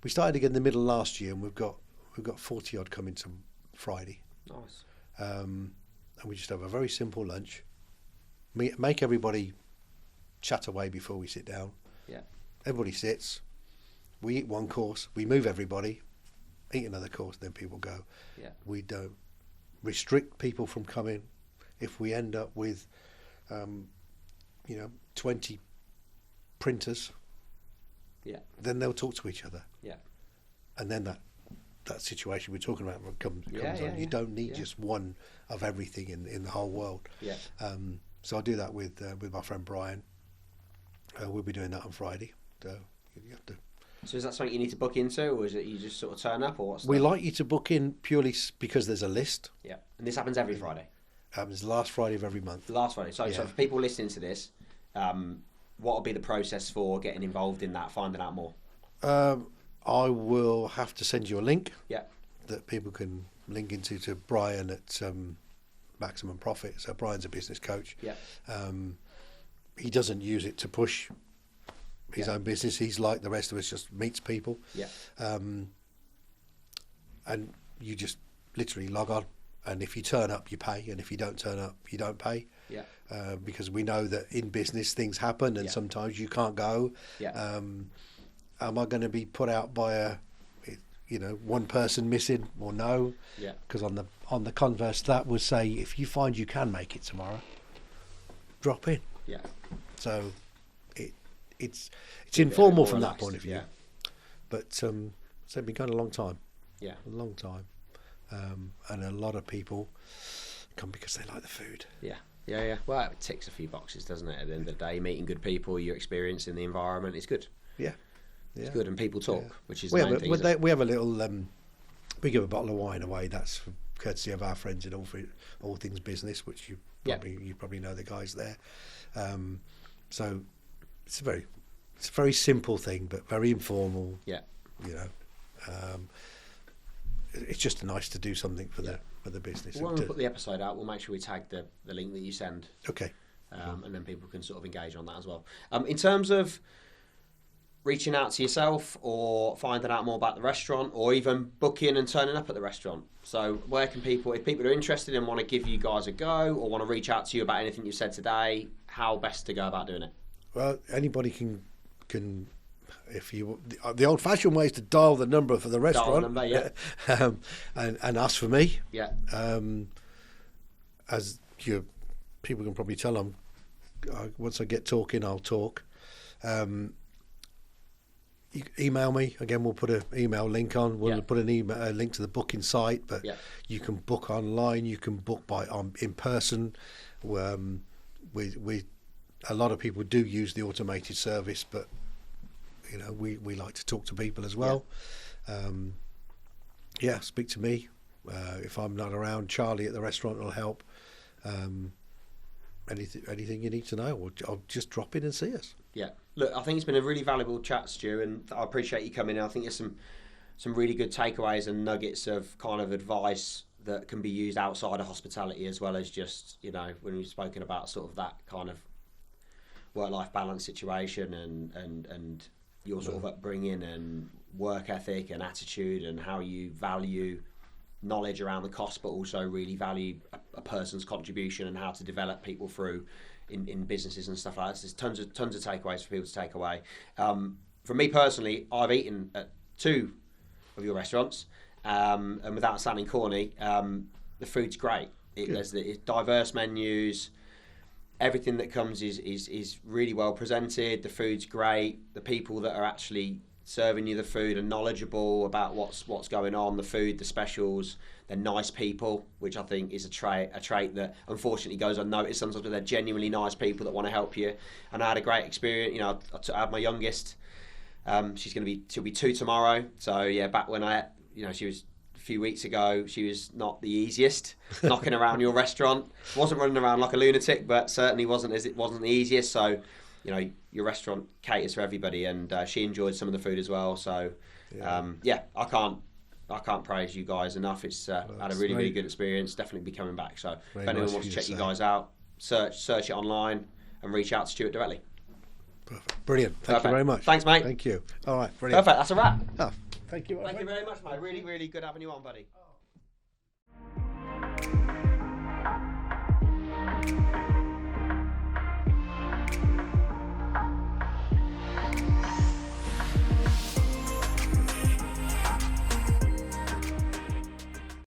started again in the middle of last year, and we've got 40 odd coming to Friday. Nice. And we just have a very simple lunch. Make everybody chat away before we sit down. Yeah. Everybody sits. We eat one course. We move everybody. Eat another course. Then people go. Yeah. We don't restrict people from coming. If we end up with, 20 printers, yeah, then they'll talk to each other. Yeah. And then that situation we're talking about comes on. You don't need just one of everything in the whole world. Yeah. So I do that with my friend Brian. We'll be doing that on Friday. So you have to. So is that something you need to book into, or is it you just sort of turn up, or what's? We like you to book in purely because there's a list. Yeah, and this happens every Friday. Happens last Friday of every month. Last Friday. So for people listening to this, what will be the process for getting involved in that, finding out more? I will have to send you a link. Yeah. That people can link into to Brian at Maximum Profit. So Brian's a business coach. Yeah. He doesn't use it to push his own business. He's like the rest of us, just meets people. Yeah. And you just literally log on, and if you turn up, you pay, and if you don't turn up, you don't pay. Yeah. Because we know that in business things happen, and sometimes you can't go. Yeah. Am I going to be put out by one person missing or no? Yeah. Because on the converse, that would say if you find you can make it tomorrow, drop in. Yeah. So it's informal from that point of view. Yeah. But so it's been going a long time. Yeah. A long time. And a lot of people come because they like the food. Yeah. Yeah, yeah. Well, it ticks a few boxes, doesn't it? At the end of the day, meeting good people, your experience in the environment is good. Yeah. It's good, and people talk, which is the main thing. We have a little. We give a bottle of wine away. That's for courtesy of our friends at All Things Business, which you probably know the guys there. So it's a very simple thing, but very informal. Yeah. It's just nice to do something for the business. When we put the episode out, we'll make sure we tag the link that you send. Okay. And then people can sort of engage on that as well. In terms of reaching out to yourself or finding out more about the restaurant, or even booking and turning up at the restaurant. So where can people, if people are interested and want to give you guys a go or want to reach out to you about anything you've said today, how best to go about doing it? Well, anybody can if you the old-fashioned way is to dial the number for the restaurant. Dial the number, and ask for me. Yeah. As people can probably tell, once I get talking, I'll talk. You email me again. We'll put an email link on. We'll put a link to the booking site, but you can book online. You can book in person. We a lot of people do use the automated service, but we like to talk to people as well. Speak to me. If I'm not around, Charlie at the restaurant will help. Anything you need to know, or just drop in and see us. Yeah. Look, I think it's been a really valuable chat, Stu, and I appreciate you coming in. I think there's some really good takeaways and nuggets of kind of advice that can be used outside of hospitality, as well as just, when we've spoken about sort of that kind of work-life balance situation and your sort of upbringing and work ethic and attitude, and how you value knowledge around the cost, but also really value a person's contribution and how to develop people through in businesses and stuff like that. So there's tons of takeaways for people to take away. For me personally, I've eaten at 2 of your restaurants, and without sounding corny, the food's great. There's diverse menus. Everything that comes is really well presented. The food's great. The people that are actually serving you the food are knowledgeable about what's going on. The food, the specials, they're nice people, which I think is a trait that unfortunately goes unnoticed sometimes. But they're genuinely nice people that want to help you. And I had a great experience. You know, I had my youngest. She'll be 2 tomorrow. So yeah, back when she was a few weeks ago, she was not the easiest knocking around your restaurant. Wasn't running around like a lunatic, but certainly wasn't the easiest. So, you know, your restaurant caters for everybody, and she enjoyed some of the food as well. So I can't praise you guys enough. It's had a really good experience. Definitely be coming back. So if anyone wants to check you guys out, search it online and reach out to Stewart directly. Perfect. Brilliant. Thank you very much. Thanks, mate. Thank you. All right. Brilliant. Perfect. That's a wrap. Oh, thank you. Thank you very much, mate. Really, really good having you on, buddy.